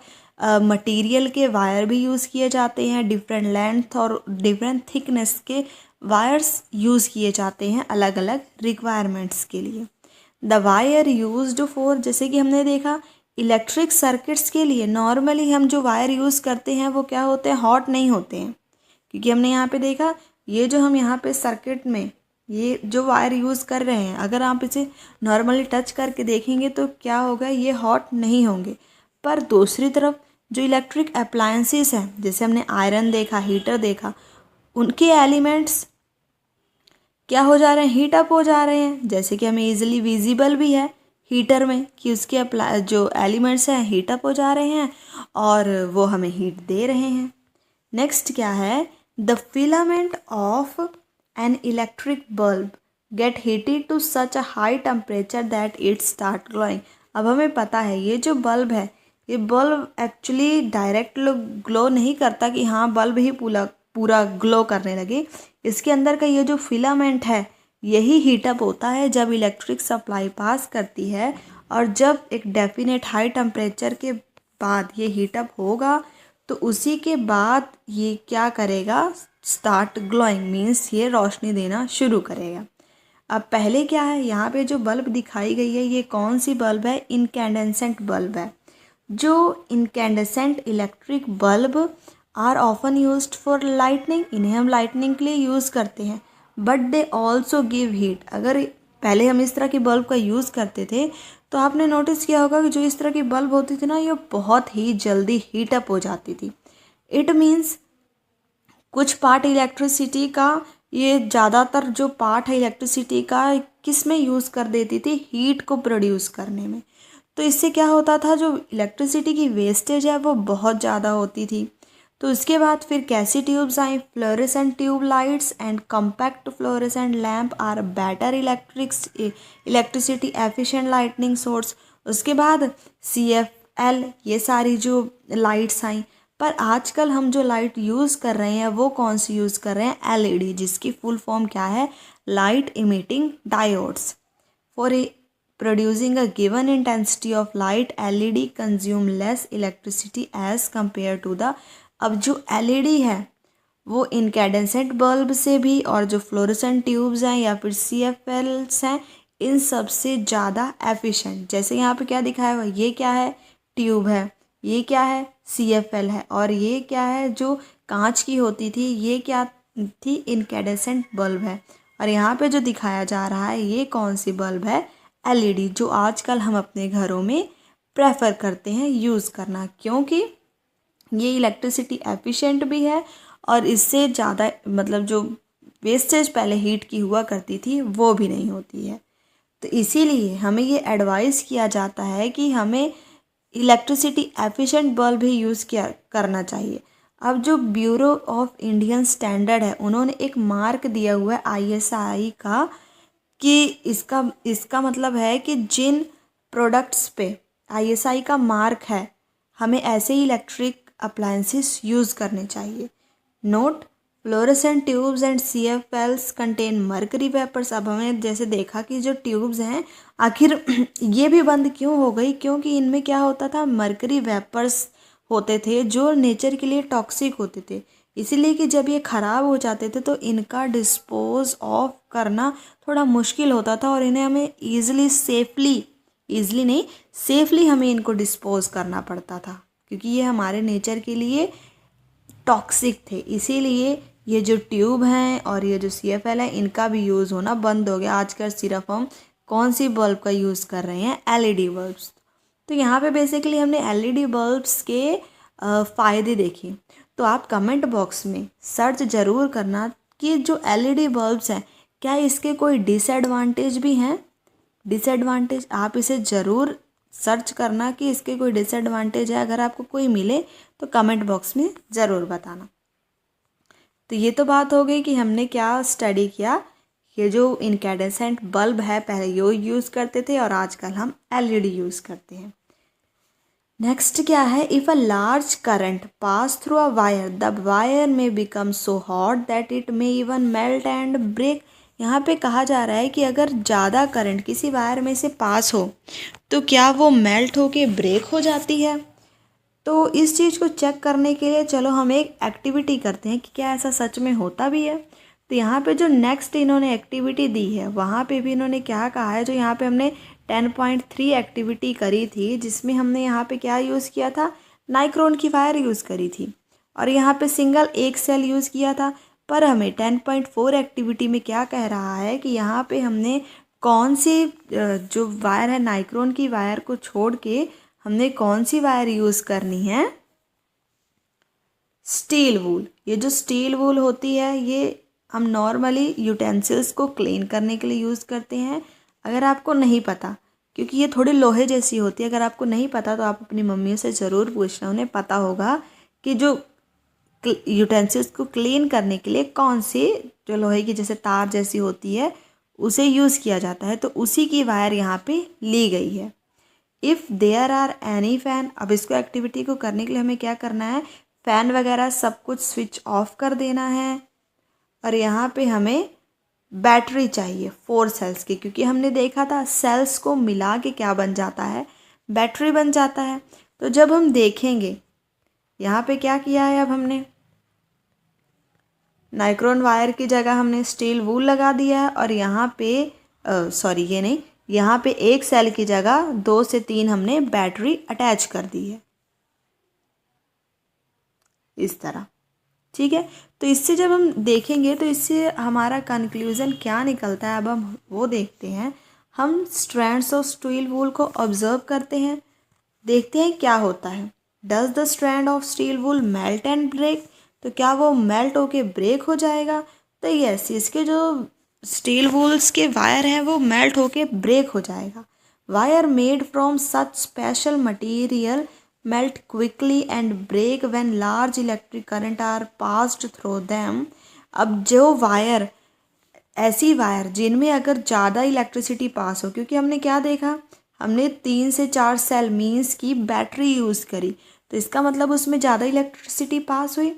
मटेरियल के वायर भी यूज़ किए जाते हैं। डिफरेंट लेंथ और डिफरेंट थिकनेस के वायर्स यूज़ किए जाते हैं अलग अलग रिक्वायरमेंट्स के लिए। द वायर यूज्ड फॉर, जैसे कि हमने देखा इलेक्ट्रिक सर्किट्स के लिए नॉर्मली हम जो वायर यूज़ करते हैं वो क्या होते हैं, हॉट नहीं होते हैं। क्योंकि हमने यहाँ पे देखा ये जो हम यहाँ पे सर्किट में ये जो वायर यूज़ कर रहे हैं, अगर आप इसे नॉर्मली टच करके देखेंगे तो क्या होगा, ये हॉट नहीं होंगे। पर दूसरी तरफ जो इलेक्ट्रिक अप्लायंसेस हैं, जैसे हमने आयरन देखा, हीटर देखा, उनके एलिमेंट्स क्या हो जा रहे हैं, हीट अप हो जा रहे हैं। जैसे कि हमें इजीली विजिबल भी है हीटर में कि उसके जो एलिमेंट्स हैं हीट अप हो जा रहे हैं और वो हमें हीट दे रहे हैं। नेक्स्ट क्या है, the filament of an electric bulb get heated to such a high temperature that it start glowing. अब हमें पता है ये जो बल्ब है, ये बल्ब एक्चुअली डायरेक्ट ग्लो नहीं करता कि हाँ बल्ब ही पूरा ग्लो करने लगे। इसके अंदर का ये जो फिलामेंट है यही हीटअप होता है जब इलेक्ट्रिक सप्लाई पास करती है, और जब एक डेफिनेट हाई टेम्परेचर के बाद ये हीटअप होगा तो उसी के बाद ये क्या करेगा, स्टार्ट ग्लोइंग, मीन्स ये रोशनी देना शुरू करेगा। अब पहले क्या है, यहाँ पे जो बल्ब दिखाई गई है ये कौन सी बल्ब है, इनकैंडेसेंट बल्ब है। जो incandescent electric bulb are often used for lightning, इन्हें हम लाइटनिंग के लिए यूज़ करते हैं। But they also give heat. अगर पहले हम इस तरह की बल्ब का यूज़ करते थे तो आपने नोटिस किया होगा कि जो इस तरह की बल्ब होती थी ना, ये बहुत ही जल्दी हीटअप हो जाती थी। इट मीन्स कुछ पार्ट इलेक्ट्रिसिटी का, ये ज़्यादातर जो पार्ट है इलेक्ट्रिसिटी का किस में यूज़ कर देती थी, हीट को प्रोड्यूस करने में। तो इससे क्या होता था, जो इलेक्ट्रिसिटी की वेस्टेज है वो बहुत ज़्यादा होती थी। तो उसके बाद फिर कैसी ट्यूब्स आई, fluorescent tube lights and compact fluorescent lamp are better electricity efficient lightning source. उसके बाद CFL, ये सारी जो लाइट्स आई। पर आजकल हम जो लाइट यूज़ कर रहे हैं वो कौन सी यूज़ कर रहे हैं, LED, जिसकी फुल फॉर्म क्या है, light emitting diodes. For producing a given intensity of light, LED consume less electricity as compared to the, अब जो LED है वो इनकैंडेसेंट बल्ब से भी और जो फ्लोरेसेंट ट्यूब्स हैं या फिर CFLs हैं इन सब से ज़्यादा एफिशिएंट। जैसे यहाँ पे क्या दिखाया हुआ, ये क्या है, ट्यूब है, ये क्या है, CFL है, और ये क्या है जो कांच की होती थी, ये क्या थी, इनकैंडेसेंट बल्ब है। और यहाँ पे जो दिखाया जा रहा है ये कौन सी बल्ब है, LED, जो आजकल हम अपने घरों में प्रेफर करते हैं यूज़ करना, क्योंकि ये इलेक्ट्रिसिटी एफिशिएंट भी है और इससे ज़्यादा मतलब जो वेस्टेज पहले हीट की हुआ करती थी वो भी नहीं होती है। तो इसीलिए हमें ये एडवाइस किया जाता है कि हमें इलेक्ट्रिसिटी एफिशिएंट बल्ब ही यूज़ करना चाहिए। अब जो ब्यूरो ऑफ इंडियन स्टैंडर्ड है उन्होंने एक मार्क दिया हुआ है ISI का कि इसका मतलब है कि जिन प्रोडक्ट्स पे ISI का मार्क है हमें ऐसे ही इलेक्ट्रिक अप्लायंसेस यूज़ करने चाहिए। Note, fluorescent tubes and CFLs contain mercury vapours. अब हमें जैसे देखा कि जो ट्यूब्स हैं आखिर ये भी बंद क्यों हो गई, क्योंकि इनमें क्या होता था, मर्करी वेपर्स होते थे जो नेचर के लिए टॉक्सिक होते थे। इसीलिए कि जब ये ख़राब हो जाते थे तो इनका डिस्पोज ऑफ करना थोड़ा मुश्किल होता था और इन्हें हमें सेफली हमें इनको डिस्पोज करना पड़ता था, क्योंकि ये हमारे नेचर के लिए टॉक्सिक थे। इसीलिए ये जो ट्यूब हैं और ये जो CFL है इनका भी यूज़ होना बंद हो गया। आजकल सिर्फ हम कौन सी बल्ब का यूज़ कर रहे हैं, LED बल्ब्स। तो यहाँ पे बेसिकली हमने LED बल्ब्स के फ़ायदे देखे। तो आप कमेंट बॉक्स में सर्च ज़रूर करना कि जो LED बल्ब्स हैं क्या इसके कोई डिसएडवांटेज भी हैं। डिसएडवांटेज आप इसे ज़रूर सर्च करना कि इसके कोई डिसएडवांटेज है। अगर आपको कोई मिले तो कमेंट बॉक्स में ज़रूर बताना। तो ये तो बात हो गई कि हमने क्या स्टडी किया। ये जो इनकैंडेसेंट बल्ब है पहले यो यूज़ करते थे और आजकल हम LED यूज़ करते हैं। नेक्स्ट क्या है, if a large current pass through a wire the wire may become so hot that it may even melt and break. यहाँ पे कहा जा रहा है कि अगर ज़्यादा करंट किसी वायर में से पास हो तो क्या वो मेल्ट होके ब्रेक हो जाती है। तो इस चीज़ को चेक करने के लिए चलो हम एक एक्टिविटी करते हैं कि क्या ऐसा सच में होता भी है। तो यहाँ पे जो नेक्स्ट इन्होंने एक्टिविटी दी है वहाँ पे भी इन्होंने क्या कहा है, जो यहाँ पे हमने 10.3 एक्टिविटी करी थी जिसमें हमने यहाँ पे क्या यूज़ किया था, नाइक्रोन की वायर यूज़ करी थी और यहाँ पे सिंगल एक सेल यूज़ किया था। पर हमें 10.4 एक्टिविटी में क्या कह रहा है कि यहाँ पे हमने कौन सी जो वायर है नाइक्रोन की वायर को छोड़ के हमने कौन सी वायर यूज़ करनी है, स्टील वूल। ये जो स्टील वूल होती है ये हम नॉर्मली यूटेंसिल्स को क्लीन करने के लिए यूज़ करते हैं। अगर आपको नहीं पता, क्योंकि ये थोड़ी लोहे जैसी होती है, अगर आपको नहीं पता तो आप अपनी मम्मी से ज़रूर पूछना, उन्हें पता होगा कि जो यूटेंसिल्स को क्लीन करने के लिए कौन सी जो लोहे की जैसे तार जैसी होती है उसे यूज़ किया जाता है। तो उसी की वायर यहाँ पे ली गई है। If there are any fan, अब इसको एक्टिविटी को करने के लिए हमें क्या करना है, फ़ैन वगैरह सब कुछ स्विच ऑफ कर देना है और यहाँ पे हमें बैटरी चाहिए 4 सेल्स की, क्योंकि हमने देखा था सेल्स को मिला के क्या बन जाता है, बैटरी बन जाता है। तो जब हम देखेंगे यहाँ पे क्या किया है, अब हमने नाइक्रोन वायर की जगह हमने स्टील वूल लगा दिया है और यहाँ पे ये नहीं, यहाँ पे एक सेल की जगह 2 से 3 हमने बैटरी अटैच कर दी है इस तरह। ठीक है, तो इससे जब हम देखेंगे तो इससे हमारा कंक्लूज़न क्या निकलता है, अब हम वो देखते हैं। हम स्ट्रैंड्स ऑफ स्टील वूल को ऑब्जर्व करते हैं, देखते हैं क्या होता है। Does the strand of steel wool melt and break, तो क्या वो मेल्ट होके ब्रेक हो जाएगा। तो यस, इसके जो स्टील वूल्स के वायर हैं वो मेल्ट होके ब्रेक हो जाएगा। Wire made from such special material melt quickly and break when large electric current are passed through them. अब जो वायर, ऐसी वायर जिनमें अगर ज़्यादा इलेक्ट्रिसिटी पास हो, क्योंकि हमने क्या देखा, हमने 3 से 4 सेल मीन्स की बैटरी यूज़ करी, तो इसका मतलब उसमें ज़्यादा इलेक्ट्रिसिटी पास हुई।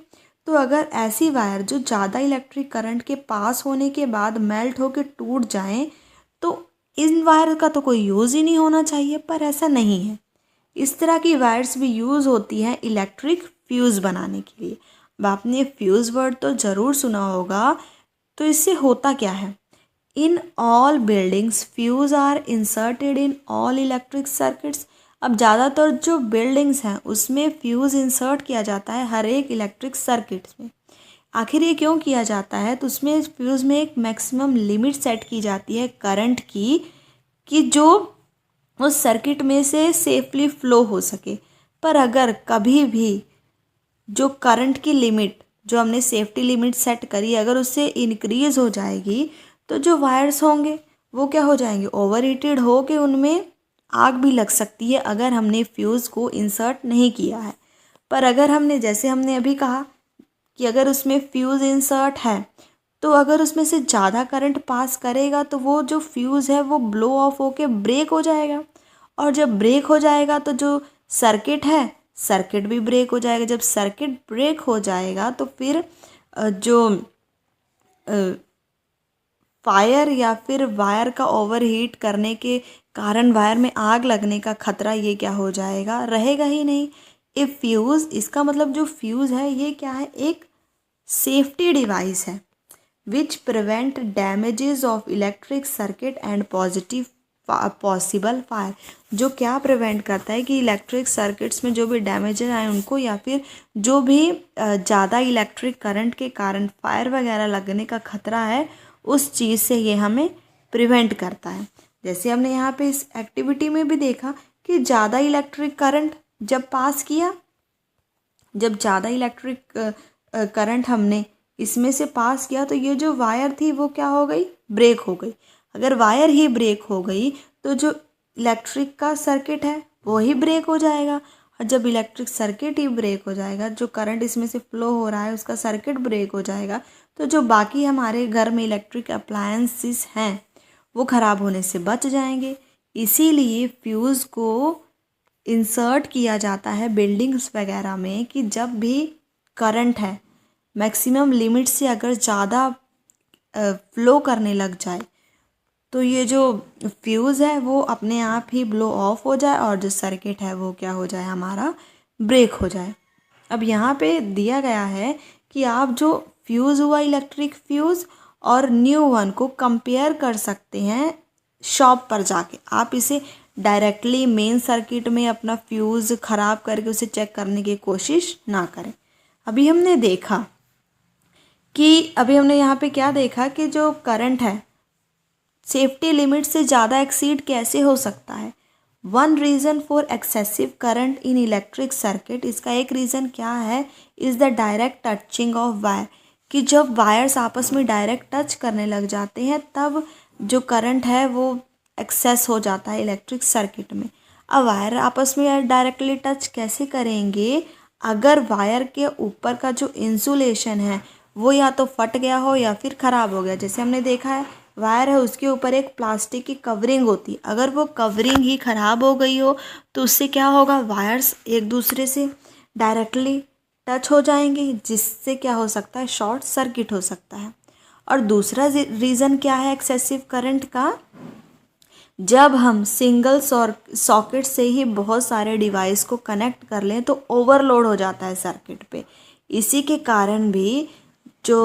तो अगर ऐसी वायर जो ज़्यादा इलेक्ट्रिक करंट के पास होने के बाद मेल्ट होकर टूट जाएं तो इन वायर का तो कोई यूज़ ही नहीं होना चाहिए, पर ऐसा नहीं है। इस तरह की वायर्स भी यूज़ होती हैं इलेक्ट्रिक फ्यूज़ बनाने के लिए। अब आपने फ्यूज़ वर्ड तो ज़रूर सुना होगा। तो इससे होता क्या है, in all buildings fuse are inserted in all electric circuits. अब ज़्यादातर जो बिल्डिंग्स हैं उसमें फ्यूज़ इंसर्ट किया जाता है हर एक इलेक्ट्रिक सर्किट्स में। आखिर ये क्यों किया जाता है, तो उसमें फ्यूज़ में एक मैक्सिमम लिमिट सेट की जाती है करंट की, कि जो उस सर्किट में से सेफली फ्लो हो सके। पर अगर कभी भी जो करंट की लिमिट जो हमने सेफ्टी लिमिट सेट करी अगर उससे इंक्रीज़ हो जाएगी तो जो वायर्स होंगे वो क्या हो जाएंगे, ओवर हीटेड हो के उनमें आग भी लग सकती है अगर हमने फ्यूज़ को इंसर्ट नहीं किया है। पर अगर हमने, जैसे हमने अभी कहा कि अगर उसमें फ्यूज़ इंसर्ट है तो अगर उसमें से ज़्यादा करंट पास करेगा तो वो जो फ्यूज़ है वो ब्लो ऑफ होके ब्रेक हो जाएगा, और जब ब्रेक हो जाएगा तो जो सर्किट है, सर्किट भी ब्रेक हो जाएगा। जब सर्किट ब्रेक हो जाएगा तो फिर जो फायर या फिर वायर का ओवरहीट करने के कारण वायर में आग लगने का खतरा ये क्या हो जाएगा, रहेगा ही नहीं। ए फ्यूज़, इसका मतलब जो फ्यूज़ है ये क्या है, एक सेफ्टी डिवाइस है which prevent damages of electric circuit and positive possible fire. जो क्या प्रिवेंट करता है कि इलेक्ट्रिक सर्किट्स में जो भी डैमेजेस आए उनको, या फिर जो भी ज़्यादा इलेक्ट्रिक करंट के कारण फायर वगैरह लगने का खतरा है उस चीज़ से ये हमें प्रिवेंट करता है। जैसे हमने यहाँ पे इस एक्टिविटी में भी देखा कि ज़्यादा इलेक्ट्रिक करंट जब पास किया, जब ज़्यादा इलेक्ट्रिक करंट हमने इसमें से पास किया तो ये जो वायर थी वो क्या हो गई, ब्रेक हो गई। अगर वायर ही ब्रेक हो गई तो जो इलेक्ट्रिक का सर्किट है वो ही ब्रेक हो जाएगा, और जब इलेक्ट्रिक सर्किट ही ब्रेक हो जाएगा, जो करंट इसमें से फ्लो हो रहा है उसका सर्किट ब्रेक हो जाएगा, तो जो बाकी हमारे घर में इलेक्ट्रिक अप्लायंसेस हैं वो ख़राब होने से बच जाएंगे। इसीलिए फ्यूज़ को इंसर्ट किया जाता है बिल्डिंग्स वगैरह में कि जब भी करंट है मैक्सिमम लिमिट से अगर ज़्यादा फ्लो करने लग जाए तो ये जो फ्यूज़ है वो अपने आप ही ब्लो ऑफ हो जाए और जो सर्किट है वो क्या हो जाए, हमारा ब्रेक हो जाए। अब यहाँ पे दिया गया है कि आप जो फ्यूज़ हुआ इलेक्ट्रिक फ्यूज़ और न्यू वन को कंपेयर कर सकते हैं शॉप पर जाके। आप इसे डायरेक्टली मेन सर्किट में अपना फ्यूज़ ख़राब करके उसे चेक करने की कोशिश ना करें। अभी हमने देखा कि यहाँ पे क्या देखा कि जो करंट है सेफ्टी लिमिट से ज़्यादा एक्सीड कैसे हो सकता है। One reason for excessive current in electric circuit, इसका एक रीज़न क्या है, is the direct touching of wire, कि जब वायर्स आपस में डायरेक्ट टच करने लग जाते हैं तब जो करंट है वो एक्सेस हो जाता है इलेक्ट्रिक सर्किट में। अब वायर आपस में डायरेक्टली टच कैसे करेंगे, अगर वायर के ऊपर का जो इंसुलेशन है वो या तो फट गया हो या फिर ख़राब हो गया। जैसे हमने देखा है वायर है उसके ऊपर एक प्लास्टिक की कवरिंग होती है, अगर वो कवरिंग ही ख़राब हो गई हो तो उससे क्या होगा, वायर्स एक दूसरे से डायरेक्टली टच हो जाएंगे जिससे क्या हो सकता है, शॉर्ट सर्किट हो सकता है। और दूसरा रीज़न क्या है एक्सेसिव करंट का, जब हम सिंगल सॉकेट से ही बहुत सारे डिवाइस को कनेक्ट कर लें तो ओवरलोड हो जाता है सर्किट पे। इसी के कारण भी जो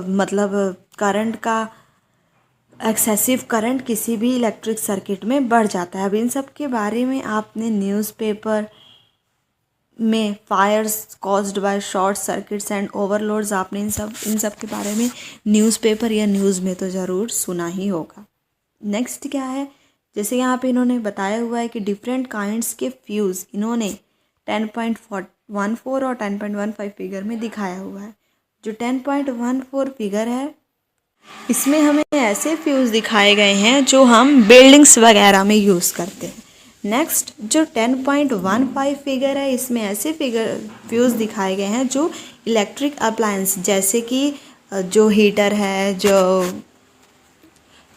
मतलब करंट का एक्सेसिव करंट किसी भी इलेक्ट्रिक सर्किट में बढ़ जाता है। अब इन सब के बारे में आपने न्यूज़पेपर में fires caused by short circuits and overloads, आपने इन सब के बारे में न्यूज़पेपर या न्यूज़ में तो ज़रूर सुना ही होगा। नेक्स्ट क्या है, जैसे यहाँ पे इन्होंने बताया हुआ है कि डिफरेंट काइंड्स के फ्यूज़ इन्होंने 10.14 और 10.15 फिगर में दिखाया हुआ है। जो 10.14 फिगर है इसमें हमें ऐसे फ्यूज़ दिखाए गए हैं जो हम बिल्डिंग्स वगैरह में यूज़ करते हैं। नेक्स्ट जो 10.15 फिगर है इसमें ऐसे फ्यूज़ दिखाए गए हैं जो इलेक्ट्रिक अप्लायंस जैसे कि जो हीटर है, जो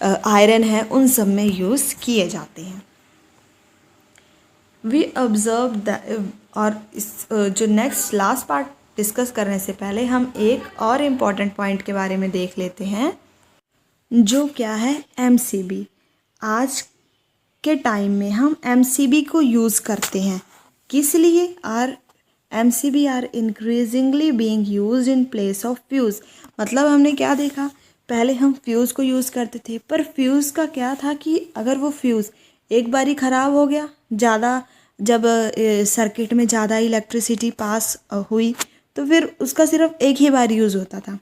आयरन है, उन सब में यूज़ किए जाते हैं। वी ऑब्जर्व द, और इस जो नेक्स्ट लास्ट पार्ट डिस्कस करने से पहले हम एक और इम्पॉर्टेंट पॉइंट के बारे में देख लेते हैं, जो क्या है एमसीबी। आज के टाइम में हम एमसीबी को यूज़ करते हैं, किस लिए, MCB are increasingly being used in place of fuse. मतलब हमने क्या देखा, पहले हम फ्यूज़ को यूज़ करते थे, पर फ्यूज़ का क्या था कि अगर वो फ्यूज़ एक बारी ख़राब हो गया, ज़्यादा जब सर्किट में ज़्यादा इलेक्ट्रिसिटी पास हुई तो फिर उसका सिर्फ एक ही बार यूज़ होता था।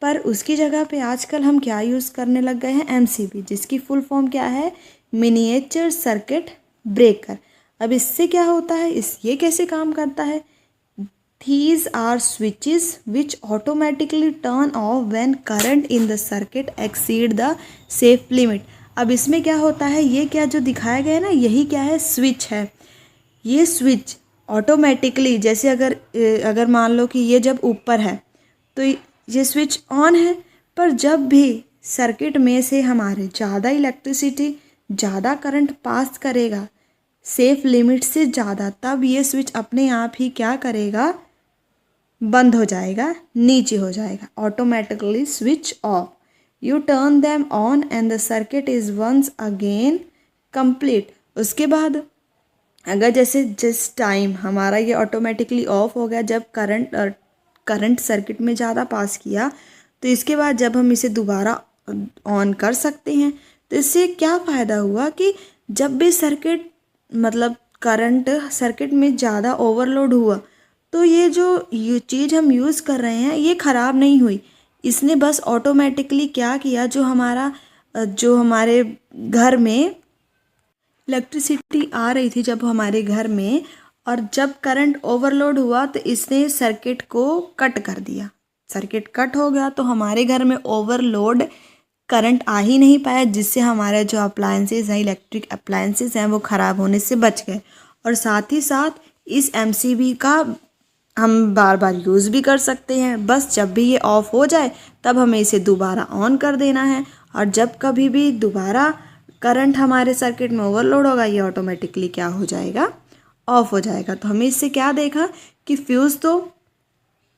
पर उसकी जगह पे आजकल हम क्या यूज़ करने लग गए हैं, एमसीबी, जिसकी फुल फॉर्म क्या है, मिनिएचर सर्किट ब्रेकर। अब इससे क्या होता है, ये कैसे काम करता है, These are switches which automatically turn off when current in the circuit exceed the safe limit। अब इसमें क्या होता है, ये क्या जो दिखाया गया है ना, यही क्या है, स्विच है। ये स्विच ऑटोमेटिकली, जैसे अगर मान लो कि ये जब ऊपर है तो ये स्विच ऑन है, पर जब भी सर्किट में से हमारे ज़्यादा इलेक्ट्रिसिटी, ज़्यादा करंट पास करेगा सेफ लिमिट से ज़्यादा, तब ये स्विच अपने आप ही क्या करेगा, बंद हो जाएगा, नीचे हो जाएगा, automatically switch off. You turn them on and the circuit is once again complete. उसके बाद अगर जैसे जिस टाइम हमारा ये ऑटोमेटिकली ऑफ हो गया, जब करंट सर्किट में ज़्यादा पास किया, तो इसके बाद जब हम इसे दोबारा ऑन कर सकते हैं। तो इससे क्या फ़ायदा हुआ कि जब भी सर्किट मतलब करंट सर्किट में ज़्यादा ओवरलोड हुआ, तो ये चीज़ हम यूज़ कर रहे हैं ये ख़राब नहीं हुई। इसने बस ऑटोमेटिकली क्या किया, जो हमारे घर में इलेक्ट्रिसिटी आ रही थी जब हमारे घर में, और जब करंट ओवरलोड हुआ तो इसने सर्किट को कट कर दिया। सर्किट कट हो गया तो हमारे घर में ओवरलोड करंट आ ही नहीं पाया, जिससे हमारे जो अप्लायंसेस हैं, इलेक्ट्रिक अप्लायंसेस हैं, वो ख़राब होने से बच गए। और साथ ही साथ इस एमसीबी का हम बार बार यूज़ भी कर सकते हैं। बस जब भी ये ऑफ़ हो जाए तब हमें इसे दोबारा ऑन कर देना है, और जब कभी भी दोबारा करंट हमारे सर्किट में ओवरलोड होगा, ये ऑटोमेटिकली क्या हो जाएगा, ऑफ़ हो जाएगा। तो हमें इससे क्या देखा कि फ्यूज़ तो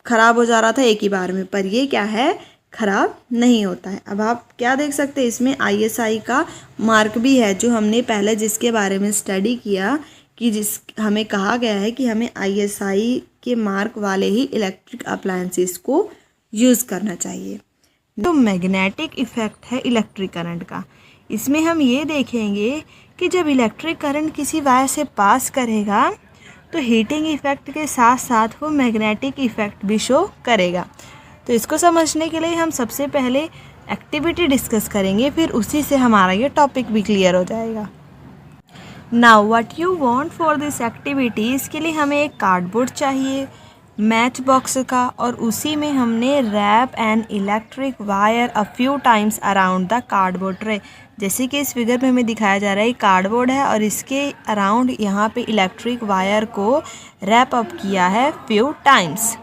ख़राब हो जा रहा था एक ही बार में, पर ये क्या है, ख़राब नहीं होता है। अब आप क्या देख सकते हैं, इसमें ISI का मार्क भी है, जो हमने पहले जिसके बारे में स्टडी किया कि हमें कहा गया है कि हमें ISI के मार्क वाले ही इलेक्ट्रिक अप्लायंसेस को यूज़ करना चाहिए। तो मैग्नेटिक इफ़ेक्ट है इलेक्ट्रिक करंट का, इसमें हम ये देखेंगे कि जब इलेक्ट्रिक करंट किसी वायर से पास करेगा तो हीटिंग इफ़ेक्ट के साथ साथ वो मैग्नेटिक इफ़ेक्ट भी शो करेगा। तो इसको समझने के लिए हम सबसे पहले एक्टिविटी डिस्कस करेंगे, फिर उसी से हमारा ये टॉपिक भी क्लियर हो जाएगा। Now what you want for this activity, इसके लिए हमें एक कार्डबोर्ड चाहिए मैच बॉक्स का, और उसी में हमने wrap an electric wire a few times around the cardboard tray. जैसे कि इस फिगर में हमें दिखाया जा रहा है, कार्डबोर्ड है और इसके अराउंड यहाँ पे इलेक्ट्रिक वायर को रैप अप किया है few times.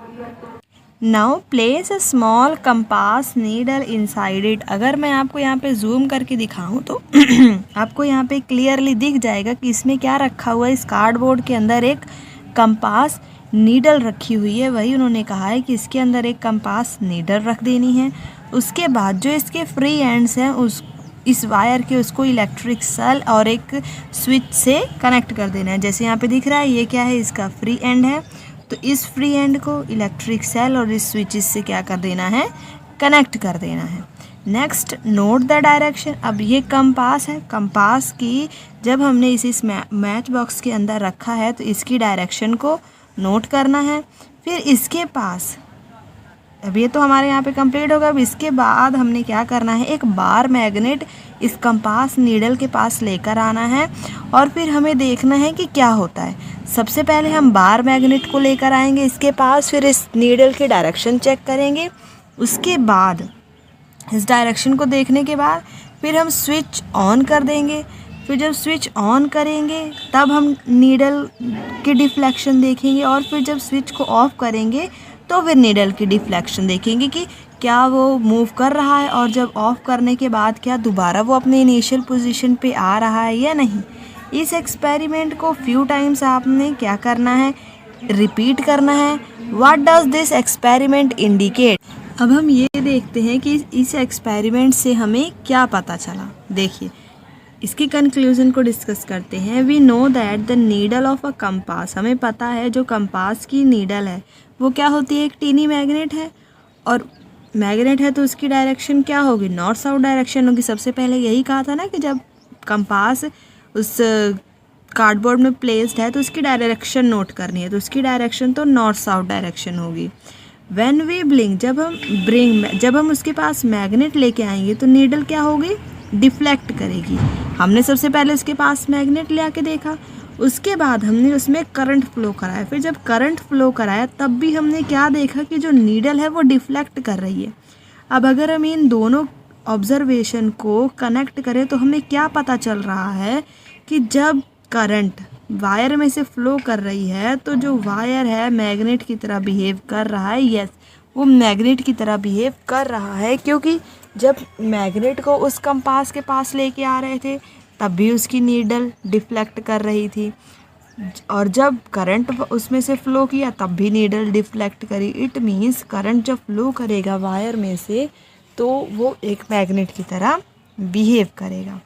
Now place a small compass needle inside it. अगर मैं आपको यहाँ पे जूम करके दिखाऊं तो आपको यहाँ पे क्लियरली दिख जाएगा कि इसमें क्या रखा हुआ है। इस कार्डबोर्ड के अंदर एक कंपास नीडल रखी हुई है, वही उन्होंने कहा है कि इसके अंदर एक कंपास नीडल रख देनी है। उसके बाद जो इसके फ्री एंड्स हैं इस वायर के, उसको इलेक्ट्रिक सेल और एक स्विच से कनेक्ट कर देना है। जैसे यहाँ पे दिख रहा है, ये क्या है, इसका फ्री एंड है, तो इस फ्री एंड को इलेक्ट्रिक सेल और इस स्विचेस से क्या कर देना है, कनेक्ट कर देना है। Next note the direction. अब ये कंपास है, कंपास की जब हमने इस मैच बॉक्स के अंदर रखा है तो इसकी डायरेक्शन को नोट करना है। फिर इसके पास, अब ये तो हमारे यहाँ पे कंप्लीट होगा। अब इसके बाद हमने क्या करना है, एक बार मैग्नेट इस कंपास नीडल के पास लेकर आना है और फिर हमें देखना है कि क्या होता है। सबसे पहले हम बार मैग्नेट को लेकर आएंगे इसके पास, फिर इस नीडल की डायरेक्शन चेक करेंगे। उसके बाद इस डायरेक्शन को देखने के बाद फिर हम स्विच ऑन कर देंगे। फिर जब स्विच ऑन करेंगे तब हम नीडल की डिफ्लेक्शन देखेंगे, और फिर जब स्विच को ऑफ करेंगे तो फिर नीडल की डिफ्लेक्शन देखेंगे कि क्या वो मूव कर रहा है, और जब ऑफ करने के बाद क्या दोबारा वो अपने इनिशियल पोजीशन पे आ रहा है या नहीं। इस एक्सपेरिमेंट को फ्यू टाइम्स आपने क्या करना है, रिपीट करना है। What does this experiment indicate. अब हम ये देखते हैं कि इस एक्सपेरिमेंट से हमें क्या पता चला। देखिए, इसकी कंक्लूजन को डिस्कस करते हैं। We know that the needle of a compass, हमें पता है जो कंपास की नीडल है वो क्या होती है, एक टीनी मैग्नेट है, और मैग्नेट है तो उसकी डायरेक्शन क्या होगी, नॉर्थ साउथ डायरेक्शन होगी। सबसे पहले यही कहा था ना कि जब कंपास उस कार्डबोर्ड में प्लेस्ड है तो उसकी डायरेक्शन नोट करनी है, तो उसकी डायरेक्शन तो नॉर्थ साउथ डायरेक्शन होगी। व्हेन वी ब्लिंक, जब हम उसके पास मैग्नेट लेके आएंगे तो नीडल क्या होगी, डिफ्लेक्ट करेगी। हमने सबसे पहले उसके पास मैग्नेट ले आके देखा, उसके बाद हमने उसमें करंट फ्लो कराया। फिर जब करंट फ्लो कराया तब भी हमने क्या देखा कि जो नीडल है वो डिफ्लेक्ट कर रही है। अब अगर हम इन दोनों ऑब्जर्वेशन को कनेक्ट करें तो हमें क्या पता चल रहा है कि जब करंट वायर में से फ्लो कर रही है तो जो वायर है मैग्नेट की तरह बिहेव कर रहा है। यस, वो मैग्नेट की तरह बिहेव कर रहा है, क्योंकि जब मैग्नेट को उस कंपास के पास लेके आ रहे थे तब भी उसकी नीडल डिफ्लेक्ट कर रही थी, और जब करंट उसमें से फ्लो किया तब भी नीडल डिफ्लेक्ट करी। इट मीन्स करंट जब फ्लो करेगा वायर में से तो वो एक मैग्नेट की तरह बिहेव करेगा।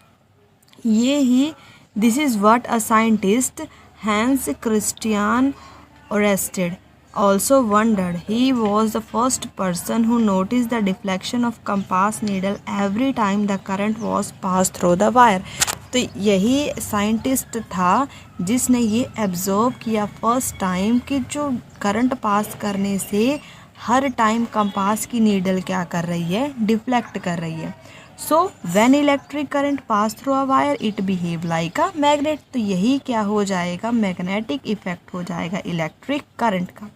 ये ही this is what a scientist Hans Christian Oersted also wondered. He was the first person who noticed the deflection of compass needle every time the current was passed through the wire. तो यही scientist था जिसने ये observe किया first time कि जो current pass करने से हर टाइम कंपास की नीडल क्या कर रही है, डिफ्लेक्ट कर रही है। So when electric current pass through a wire it behave like a magnet. तो यही क्या हो जाएगा, मैग्नेटिक इफेक्ट हो जाएगा इलेक्ट्रिक करंट का।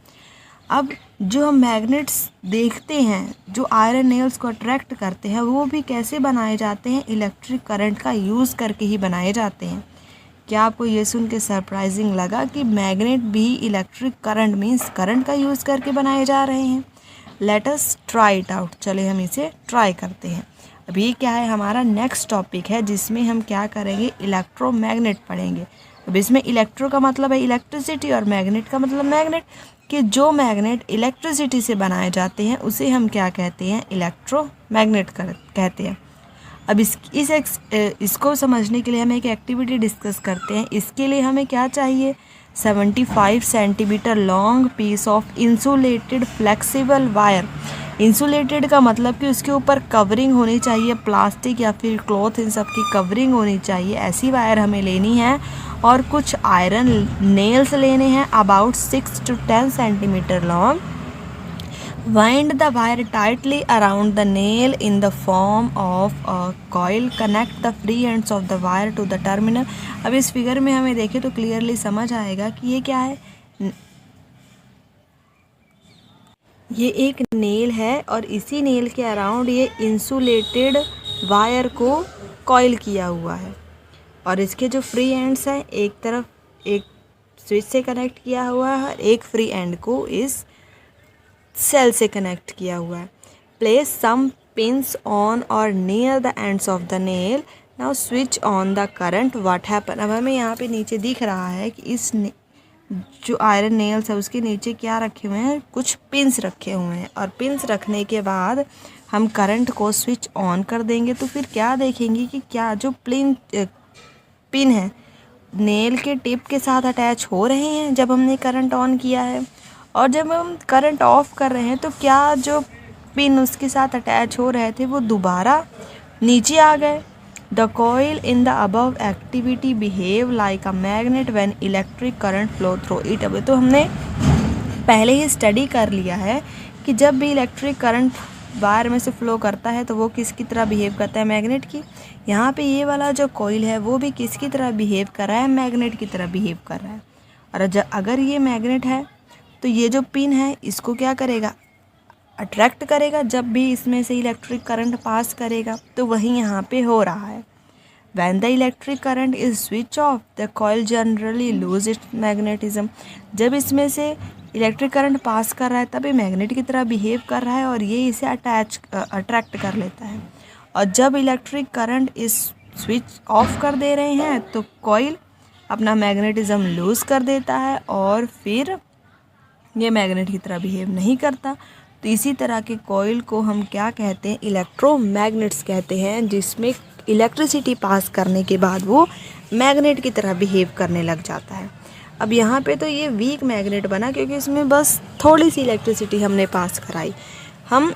अब जो हम मैग्नेट्स देखते हैं जो आयरन नेल्स को अट्रैक्ट करते हैं वो भी कैसे बनाए जाते हैं, इलेक्ट्रिक करंट का यूज़ करके ही बनाए जाते हैं। क्या आपको ये सुन के सरप्राइजिंग लगा कि मैग्नेट भी इलेक्ट्रिक करंट मीन्स करंट का यूज़ करके बनाए जा रहे हैं? Let us try it out. चले हम इसे ट्राई करते हैं। अभी क्या है, हमारा नेक्स्ट टॉपिक है जिसमें हम क्या करेंगे, इलेक्ट्रोमैग्नेट पढ़ेंगे। अब इसमें इलेक्ट्रो का मतलब है इलेक्ट्रिसिटी और मैग्नेट का मतलब मैग्नेट, कि जो मैग्नेट इलेक्ट्रिसिटी से बनाए जाते हैं उसे हम क्या कहते हैं, इलेक्ट्रोमैग्नेट कहते हैं। अब इसको समझने के लिए हम एक एक्टिविटी डिस्कस करते हैं। इसके लिए हमें क्या चाहिए, 75 centimetre long piece of insulated flexible wire. Insulated का मतलब कि उसके ऊपर कवरिंग होनी चाहिए, प्लास्टिक या फिर क्लॉथ, इन सब की कवरिंग होनी चाहिए। ऐसी वायर हमें लेनी है और कुछ आयरन नेल्स लेने हैं about 6 to 10 centimetre long. Wind the wire tightly around the nail in the form of a coil. Connect the free ends of the wire to the terminal. अब इस फिगर में हमें देखें तो क्लियरली समझ आएगा कि ये क्या है, ये एक नेल है और इसी नेल के अराउंड ये इंसुलेटेड वायर को कॉइल किया हुआ है, और इसके जो फ्री एंड्स हैं एक तरफ एक स्विच से कनेक्ट किया हुआ है और एक फ्री एंड को इस सेल से कनेक्ट किया हुआ है। प्लेस सम पिंस ऑन और near the ends of the nail. Now switch on the current, what happen. अब हमें यहाँ पे नीचे दिख रहा है कि इस जो आयरन नेल्स है उसके नीचे क्या रखे हुए हैं, कुछ पिंस रखे हुए हैं, और पिंस रखने के बाद हम करंट को स्विच ऑन कर देंगे तो फिर क्या देखेंगे कि क्या जो पिन है नेल के टिप के साथ अटैच हो रहे हैं जब हमने करंट ऑन किया है, और जब हम करंट ऑफ कर रहे हैं तो क्या जो पिन उसके साथ अटैच हो रहे थे वो दोबारा नीचे आ गए। The coil in the above activity behave like a magnet when electric current flow through it. अब तो हमने पहले ही स्टडी कर लिया है कि जब भी इलेक्ट्रिक करंट वायर में से फ्लो करता है तो वो किसकी तरह बिहेव करता है, मैग्नेट की। यहाँ पे ये वाला जो कॉइल है वो भी किसकी तरह बिहेव कर रहा है, मैग्नेट की तरह बिहेव कर रहा है। और अगर ये मैग्नेट है तो ये जो पिन है इसको क्या करेगा, अट्रैक्ट करेगा। जब भी इसमें से इलेक्ट्रिक करंट पास करेगा तो वही यहाँ पे हो रहा है। When the electric current is switch off, the coil generally lose its magnetism. जब इसमें से इलेक्ट्रिक करंट पास कर रहा है तभी मैग्नेट की तरह बिहेव कर रहा है और ये इसे अट्रैक्ट कर लेता है। और जब इलेक्ट्रिक करंट इस स्विच ऑफ कर दे रहे हैं तो कॉइल अपना मैग्नेटिज्म लूज़ कर देता है और फिर ये मैग्नेट की तरह बिहेव नहीं करता। तो इसी तरह के कॉइल को हम क्या कहते हैं, इलेक्ट्रोमैग्नेट्स कहते हैं, जिसमें इलेक्ट्रिसिटी पास करने के बाद वो मैग्नेट की तरह बिहेव करने लग जाता है। अब यहाँ पे तो ये वीक मैग्नेट बना क्योंकि इसमें बस थोड़ी सी इलेक्ट्रिसिटी हमने पास कराई। हम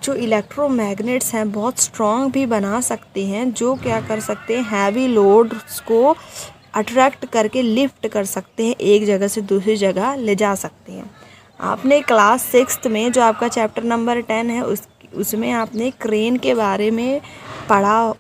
जो इलेक्ट्रोमैग्नेट्स हैं बहुत स्ट्रॉन्ग भी बना सकते हैं, जो क्या कर सकते हैं, हैवी लोड्स को अट्रैक्ट करके लिफ्ट कर सकते हैं, एक जगह से दूसरी जगह ले जा सकते हैं। आपने क्लास 6 में जो आपका चैप्टर नंबर 10 है उसमें आपने क्रेन के बारे में पढ़ा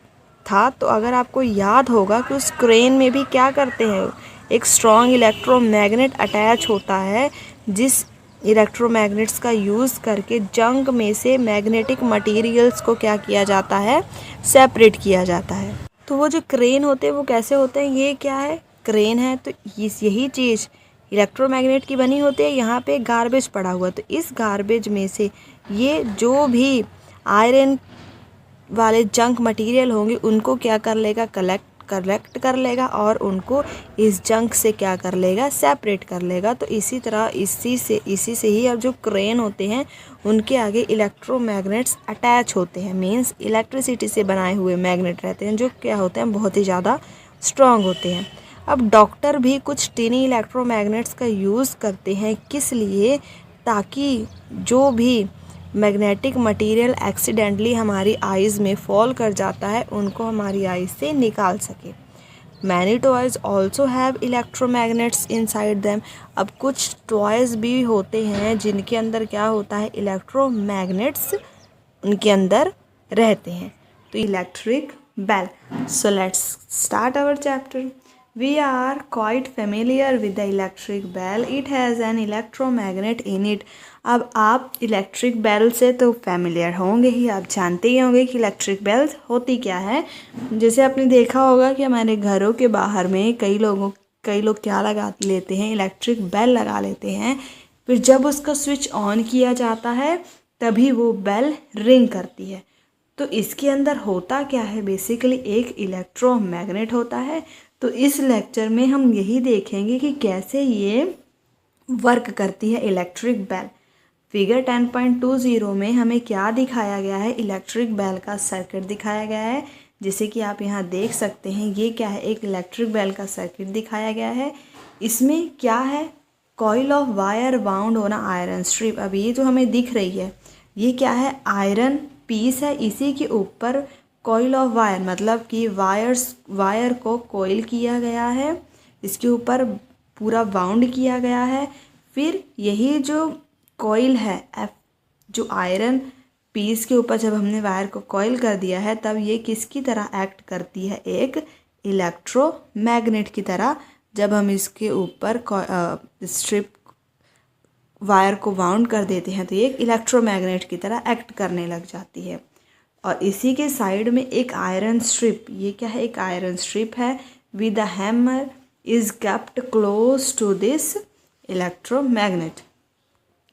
था, तो अगर आपको याद होगा कि उस क्रेन में भी क्या करते हैं, एक स्ट्रॉन्ग इलेक्ट्रोमैग्नेट अटैच होता है, जिस इलेक्ट्रोमैग्नेट्स का यूज़ करके जंग में से मैग्नेटिक मटेरियल्स को क्या किया जाता है, सेपरेट किया जाता है। तो वो जो क्रेन होते हैं वो कैसे होते हैं, ये क्या है, क्रेन है। तो यही चीज़ इलेक्ट्रोमैग्नेट की बनी होती है, यहाँ पे गार्बेज पड़ा हुआ, तो इस गार्बेज में से ये जो भी आयरन वाले जंक मटेरियल होंगे उनको क्या कर लेगा, कलेक्ट कर लेगा और उनको इस जंक से क्या कर लेगा, सेपरेट कर लेगा। तो इसी तरह इसी से ही अब जो क्रेन होते हैं उनके आगे इलेक्ट्रोमैग्नेट्स अटैच होते हैं, मींस इलेक्ट्रिसिटी से बनाए हुए मैग्नेट रहते हैं जो क्या होते हैं, बहुत ही ज़्यादा स्ट्रॉन्ग होते हैं। अब डॉक्टर भी कुछ टीनी इलेक्ट्रोमैग्नेट्स का यूज़ करते हैं, किस लिए, ताकि जो भी मैग्नेटिक मटेरियल एक्सीडेंटली हमारी आइज़ में फॉल कर जाता है उनको हमारी आइज़ से निकाल सके। Many toys also have electromagnets inside them. अब कुछ टॉयज़ भी होते हैं जिनके अंदर क्या होता है, इलेक्ट्रोमैग्नेट्स उनके अंदर रहते हैं। तो electric bell. So let's start our chapter. We are quite familiar with the electric bell. It has an electromagnet in it. अब आप इलेक्ट्रिक बेल से तो फैमिलियर होंगे ही, आप जानते ही होंगे कि इलेक्ट्रिक बेल्स होती क्या है। जैसे आपने देखा होगा कि हमारे घरों के बाहर में कई लोग क्या लगा लेते हैं, इलेक्ट्रिक बेल लगा लेते हैं। फिर जब उसका स्विच ऑन किया जाता है तभी वो बेल रिंग करती है। तो इसके अंदर होता क्या है, बेसिकली एक इलेक्ट्रोमैग्नेट होता है। तो इस लेक्चर में हम यही देखेंगे कि कैसे ये वर्क करती है इलेक्ट्रिक बेल। फिगर 10.20 में हमें क्या दिखाया गया है, इलेक्ट्रिक बेल का सर्किट दिखाया गया है। जैसे कि आप यहाँ देख सकते हैं, ये क्या है, एक इलेक्ट्रिक बेल का सर्किट दिखाया गया है। इसमें क्या है, coil of wire bound on iron strip. अब ये जो हमें दिख रही है ये क्या है, आयरन पीस है, इसी के ऊपर कॉइल ऑफ वायर, मतलब कि वायर को कॉइल किया गया है, इसके ऊपर पूरा बाउंड किया गया है। फिर यही जो कॉइल है जो आयरन पीस के ऊपर जब हमने वायर को कॉइल कर दिया है तब ये किसकी तरह एक्ट करती है, एक इलेक्ट्रोमैग्नेट की तरह। जब हम इसके ऊपर स्ट्रिप वायर को बाउंड कर देते हैं तो ये एक इलेक्ट्रोमैग्नेट की तरह एक्ट करने लग जाती है। और इसी के साइड में एक आयरन स्ट्रिप, ये क्या है, एक आयरन स्ट्रिप है with the hammer is kept close to this electromagnet,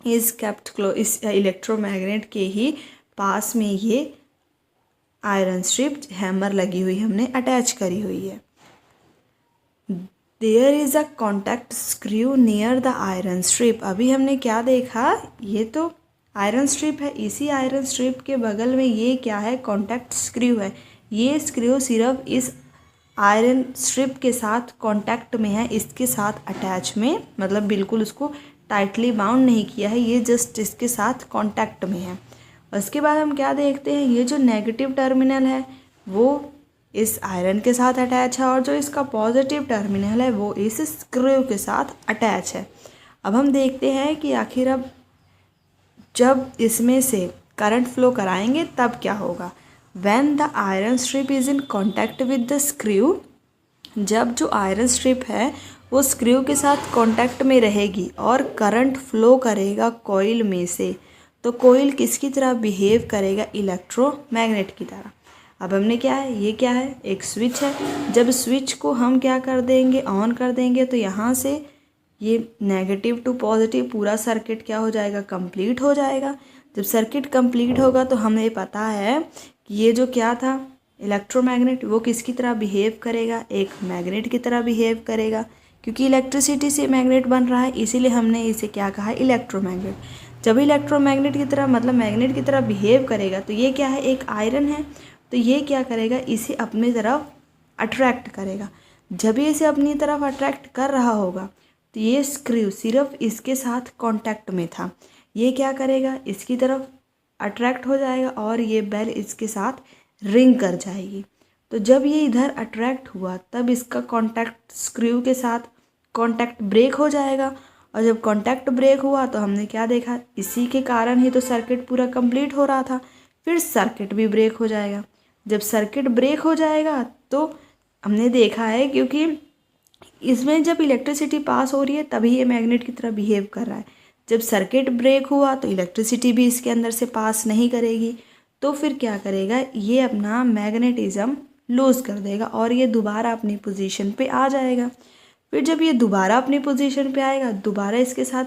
is kept close, इस इलेक्ट्रोमैग्नेट के ही पास में ये आयरन स्ट्रिप हैमर लगी हुई हमने अटैच करी हुई है। There is a contact screw near the iron strip. अभी हमने क्या देखा, ये तो आयरन स्ट्रिप है, इसी आयरन स्ट्रिप के बगल में ये क्या है, कॉन्टैक्ट स्क्रू है। ये स्क्रू सिर्फ इस आयरन स्ट्रिप के साथ कॉन्टैक्ट में है, इसके साथ अटैच में, मतलब बिल्कुल उसको टाइटली बाउंड नहीं किया है, ये जस्ट इसके साथ कॉन्टैक्ट में है। उसके बाद हम क्या देखते हैं, ये जो नेगेटिव टर्मिनल है वो इस आयरन के साथ अटैच है और जो इसका पॉजिटिव टर्मिनल है वो इस स्क्रू के साथ अटैच है। अब हम देखते हैं कि आखिर अब जब इसमें से करंट फ्लो कराएंगे तब क्या होगा। When the iron strip is in contact with the screw, जब जो आयरन स्ट्रिप है वो स्क्रू के साथ कॉन्टैक्ट में रहेगी और करंट फ्लो करेगा कॉइल में से, तो कॉइल किसकी तरह बिहेव करेगा, इलेक्ट्रोमैग्नेट की तरह। अब हमने क्या है, ये क्या है, एक स्विच है। जब स्विच को हम क्या कर देंगे, ऑन कर देंगे, तो यहाँ से ये नेगेटिव टू पॉजिटिव पूरा सर्किट क्या हो जाएगा, कंप्लीट हो जाएगा। जब सर्किट कंप्लीट होगा तो हमें पता है कि ये जो क्या था इलेक्ट्रोमैग्नेट, वो किसकी तरह बिहेव करेगा, एक मैग्नेट की तरह बिहेव करेगा। क्योंकि इलेक्ट्रिसिटी से मैग्नेट बन रहा है इसीलिए हमने इसे क्या कहा, इलेक्ट्रोमैग्नेट। जब इलेक्ट्रोमैग्नेट की तरह मतलब मैग्नेट की तरह बिहेव करेगा तो ये क्या है, एक आयरन है, तो ये क्या करेगा, इसे अपनी तरफ अट्रैक्ट करेगा। जब ये इसे अपनी तरफ अट्रैक्ट कर रहा होगा तो ये स्क्रू सिर्फ इसके साथ कांटेक्ट में था, ये क्या करेगा, इसकी तरफ अट्रैक्ट हो जाएगा और ये बेल इसके साथ रिंग कर जाएगी। तो जब ये इधर अट्रैक्ट हुआ तब इसका कांटेक्ट स्क्रू के साथ कांटेक्ट ब्रेक हो जाएगा और जब कांटेक्ट ब्रेक हुआ तो हमने क्या देखा, इसी के कारण ही तो सर्किट पूरा कंप्लीट हो रहा था। फिर सर्किट भी ब्रेक हो जाएगा। जब सर्किट ब्रेक हो जाएगा तो हमने देखा है क्योंकि इसमें जब इलेक्ट्रिसिटी पास हो रही है तभी ये मैग्नेट की तरह बिहेव कर रहा है। जब सर्किट ब्रेक हुआ तो इलेक्ट्रिसिटी भी इसके अंदर से पास नहीं करेगी, तो फिर क्या करेगा, ये अपना मैग्नेटिज्म लूज़ कर देगा और ये दोबारा अपनी पोजीशन पे आ जाएगा। फिर जब ये दोबारा अपनी पोजीशन पे आएगा, दोबारा इसके साथ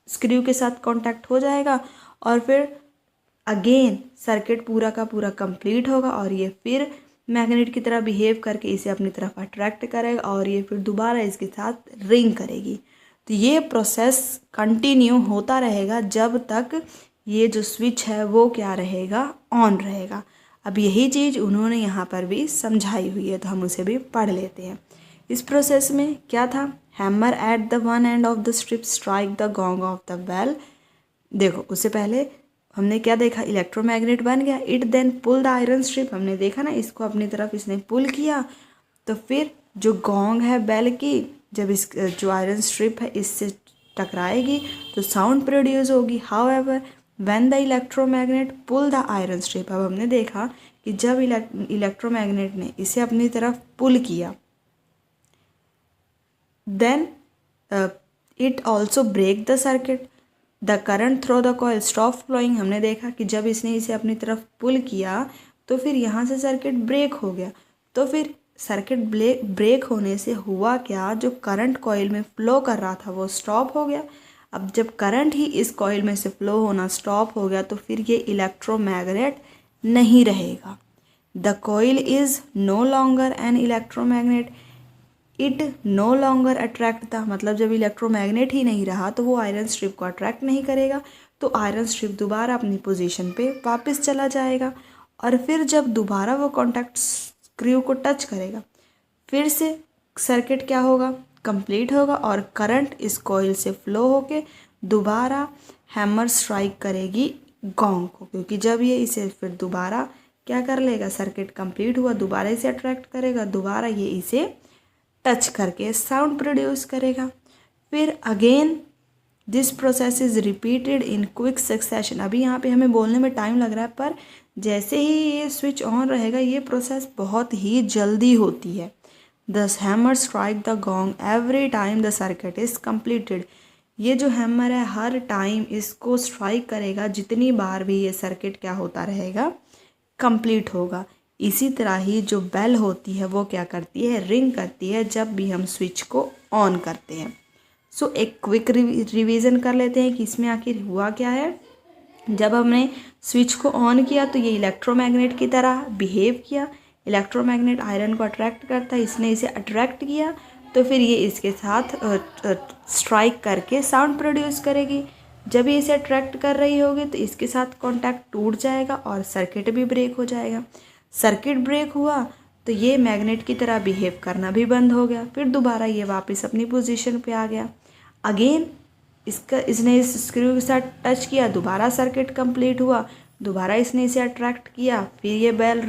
स्क्रू के साथ कांटेक्ट हो जाएगा और फिर अगेन सर्किट पूरा का पूरा कंप्लीट होगा और ये फिर मैग्नेट की तरह बिहेव करके इसे अपनी तरफ अट्रैक्ट करेगा और ये फिर दोबारा इसके साथ रिंग करेगी। तो ये प्रोसेस कंटिन्यू होता रहेगा जब तक ये जो स्विच है वो क्या रहेगा, ऑन रहेगा। अब यही चीज़ उन्होंने यहाँ पर भी समझाई हुई है, तो हम उसे भी पढ़ लेते हैं। इस प्रोसेस में क्या था, hammer at the one end of the strip strike the gong of the bell. देखो उससे पहले हमने क्या देखा, इलेक्ट्रोमैग्नेट बन गया। It then pull the iron strip, हमने देखा ना, इसको अपनी तरफ इसने पुल किया। तो फिर जो गॉन्ग है बेल की, जब इस जो आयरन स्ट्रिप है इससे टकराएगी तो साउंड प्रोड्यूस होगी। However when the electromagnet pull the iron strip, अब हमने देखा कि जब इलेक्ट्रोमैग्नेट ने इसे अपनी तरफ पुल किया, then it also break the circuit, the current through the coil stop flowing. हमने देखा कि जब इसने इसे अपनी तरफ पुल किया तो फिर यहाँ से सर्किट ब्रेक हो गया। तो फिर सर्किट ब्रेक होने से हुआ क्या, जो करंट कॉइल में फ़्लो कर रहा था वो स्टॉप हो गया। अब जब करंट ही इस कॉइल में से फ़्लो होना स्टॉप हो गया तो फिर ये इलेक्ट्रोमैग्नेट नहीं रहेगा। The coil is no longer an electromagnet, it no longer attract था। मतलब जब इलेक्ट्रोमैग्नेट ही नहीं रहा तो वो आयरन स्ट्रिप को अट्रैक्ट नहीं करेगा, तो आयरन स्ट्रिप दोबारा अपनी पोजीशन पे वापस चला जाएगा। और फिर जब दोबारा वो कॉन्टैक्ट स्क्रू को टच करेगा, फिर से सर्किट क्या होगा, कंप्लीट होगा और करंट इस कॉइल से फ़्लो होके दोबारा हैमर स्ट्राइक करेगी गॉन्ग को, क्योंकि जब ये इसे फिर दोबारा क्या कर लेगा, सर्किट कंप्लीट हुआ, दोबारा इसे अट्रैक्ट करेगा, दोबारा ये इसे टच करके साउंड प्रोड्यूस करेगा। फिर again this process is repeated in quick succession. अभी यहाँ पे हमें बोलने में टाइम लग रहा है, पर जैसे ही ये स्विच ऑन रहेगा ये प्रोसेस बहुत ही जल्दी होती है। The hammer strike the gong every time the circuit is completed. ये जो हैमर है हर टाइम इसको स्ट्राइक करेगा जितनी बार भी ये सर्किट क्या होता रहेगा, कंप्लीट होगा। इसी तरह ही जो बेल होती है वो क्या करती है, रिंग करती है जब भी हम स्विच को ऑन करते हैं। सो एक क्विक रिवीजन कर लेते हैं कि इसमें आखिर हुआ क्या है। जब हमने स्विच को ऑन किया तो ये इलेक्ट्रोमैग्नेट की तरह बिहेव किया। इलेक्ट्रोमैग्नेट आयरन को अट्रैक्ट करता है, इसने इसे अट्रैक्ट किया तो फिर ये इसके साथ स्ट्राइक करके साउंड प्रोड्यूस करेगी। जब ये इसे अट्रैक्ट कर रही होगी तो इसके साथ कॉन्टैक्ट टूट जाएगा और सर्किट भी ब्रेक हो जाएगा। सर्किट ब्रेक हुआ तो ये मैग्नेट की तरह बिहेव करना भी बंद हो गया। फिर दोबारा ये वापस अपनी पोजीशन पे आ गया। अगेन इसने इस स्क्रू के साथ टच किया, दोबारा सर्किट कंप्लीट हुआ, दोबारा इसने इसे अट्रैक्ट किया, फिर ये बेल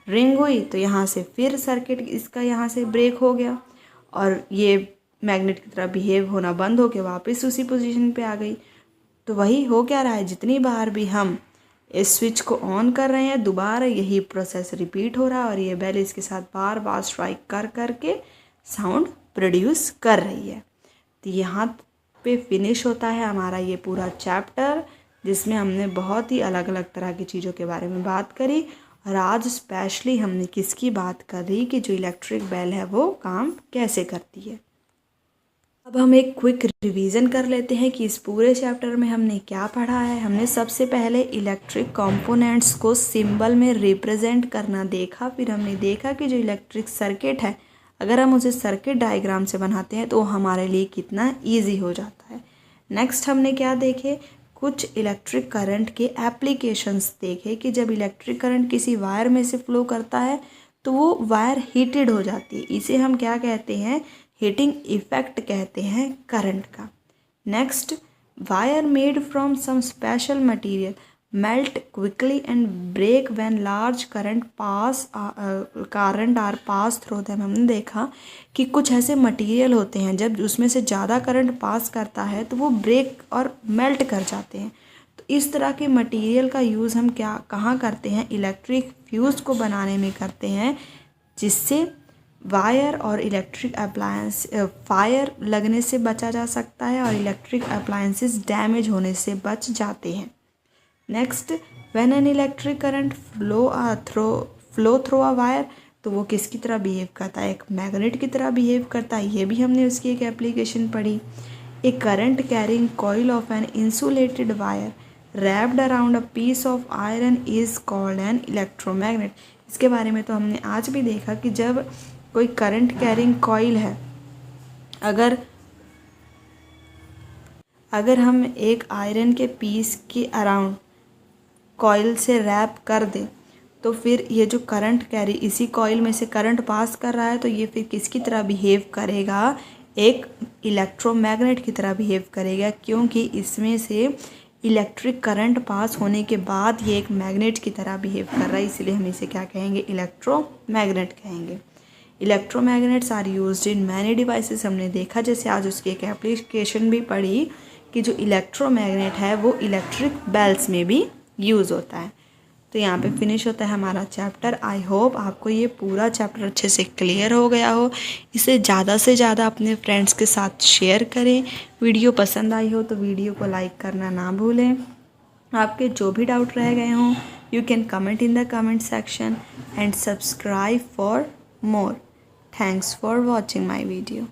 रिंग हुई तो यहाँ से फिर सर्किट इसका यहाँ से ब्रेक हो गया और ये मैग्नेट की तरह बिहेव होना बंद हो के वापस उसी पोजीशन पे आ गई। तो वही हो क्या रहा है, जितनी बार भी हम इस स्विच को ऑन कर रहे हैं दोबारा यही प्रोसेस रिपीट हो रहा है और ये बेल इसके साथ बार बार स्ट्राइक कर करके साउंड प्रोड्यूस कर रही है। तो यहाँ पे फिनिश होता है हमारा ये पूरा चैप्टर, जिसमें हमने बहुत ही अलग अलग तरह की चीज़ों के बारे में बात करी। और आज स्पेशली हमने किसकी बात करी कि जो इलेक्ट्रिक बेल है वो काम कैसे करती है। अब हम एक क्विक रिवीजन कर लेते हैं कि इस पूरे चैप्टर में हमने क्या पढ़ा है। हमने सबसे पहले इलेक्ट्रिक कंपोनेंट्स को सिंबल में रिप्रेजेंट करना देखा। फिर हमने देखा कि जो इलेक्ट्रिक सर्किट है अगर हम उसे सर्किट डायग्राम से बनाते हैं तो हमारे लिए कितना ईजी हो जाता है। नेक्स्ट हमने क्या देखे, कुछ इलेक्ट्रिक करंट के एप्लीकेशंस देखे कि जब इलेक्ट्रिक करंट किसी वायर में से फ्लो करता है तो वो वायर हीटेड हो जाती है। इसे हम क्या कहते हैं, हीटिंग इफेक्ट कहते हैं करंट का। Next, wire made from some special material melt quickly and break when large current are pass through them. हमने देखा कि कुछ ऐसे मटेरियल होते हैं जब उसमें से ज़्यादा करंट पास करता है तो वो ब्रेक और मेल्ट कर जाते हैं। तो इस तरह के मटेरियल का यूज़ हम कहाँ करते हैं, इलेक्ट्रिक फ्यूज़ को बनाने में करते हैं, जिससे वायर और इलेक्ट्रिक अप्लायंस फायर लगने से बचा जा सकता है और इलेक्ट्रिक अप्लायंसेस डैमेज होने से बच जाते हैं। Next, when an electric current flow through a wire, तो वो किसकी तरह बिहेव करता है, एक मैग्नेट की तरह बिहेव करता है। ये भी हमने उसकी एक एप्लीकेशन पढ़ी। A current carrying coil of an insulated wire wrapped around a piece of iron is called an electromagnet. इसके बारे में तो हमने आज भी देखा कि जब कोई करंट कैरिंग कॉइल है, अगर हम एक आयरन के पीस के अराउंड कॉइल से रैप कर दें तो फिर ये जो करंट कैरी, इसी कॉइल में से करंट पास कर रहा है, तो ये फिर किसकी तरह बिहेव करेगा, एक इलेक्ट्रोमैग्नेट की तरह बिहेव करेगा, क्योंकि इसमें से इलेक्ट्रिक करंट पास होने के बाद ये एक मैग्नेट की तरह बिहेव कर रहा है, इसलिए हम इसे क्या कहेंगे, इलेक्ट्रोमैग्नेट कहेंगे। Electromagnets are used in many devices. हमने देखा जैसे आज उसकी एक एप्लीकेशन भी पढ़ी कि जो इलेक्ट्रोमैग्नेट है वो इलेक्ट्रिक बेल्स में भी यूज़ होता है। तो यहाँ पे फिनिश होता है हमारा चैप्टर। आई होप आपको ये पूरा चैप्टर अच्छे से क्लियर हो गया हो। इसे ज़्यादा से ज़्यादा अपने फ्रेंड्स के साथ शेयर करें। वीडियो पसंद आई हो तो वीडियो को लाइक करना ना भूलें। आपके जो भी डाउट रह गए हों, you can comment in the comment section and subscribe for more. Thanks for watching my video.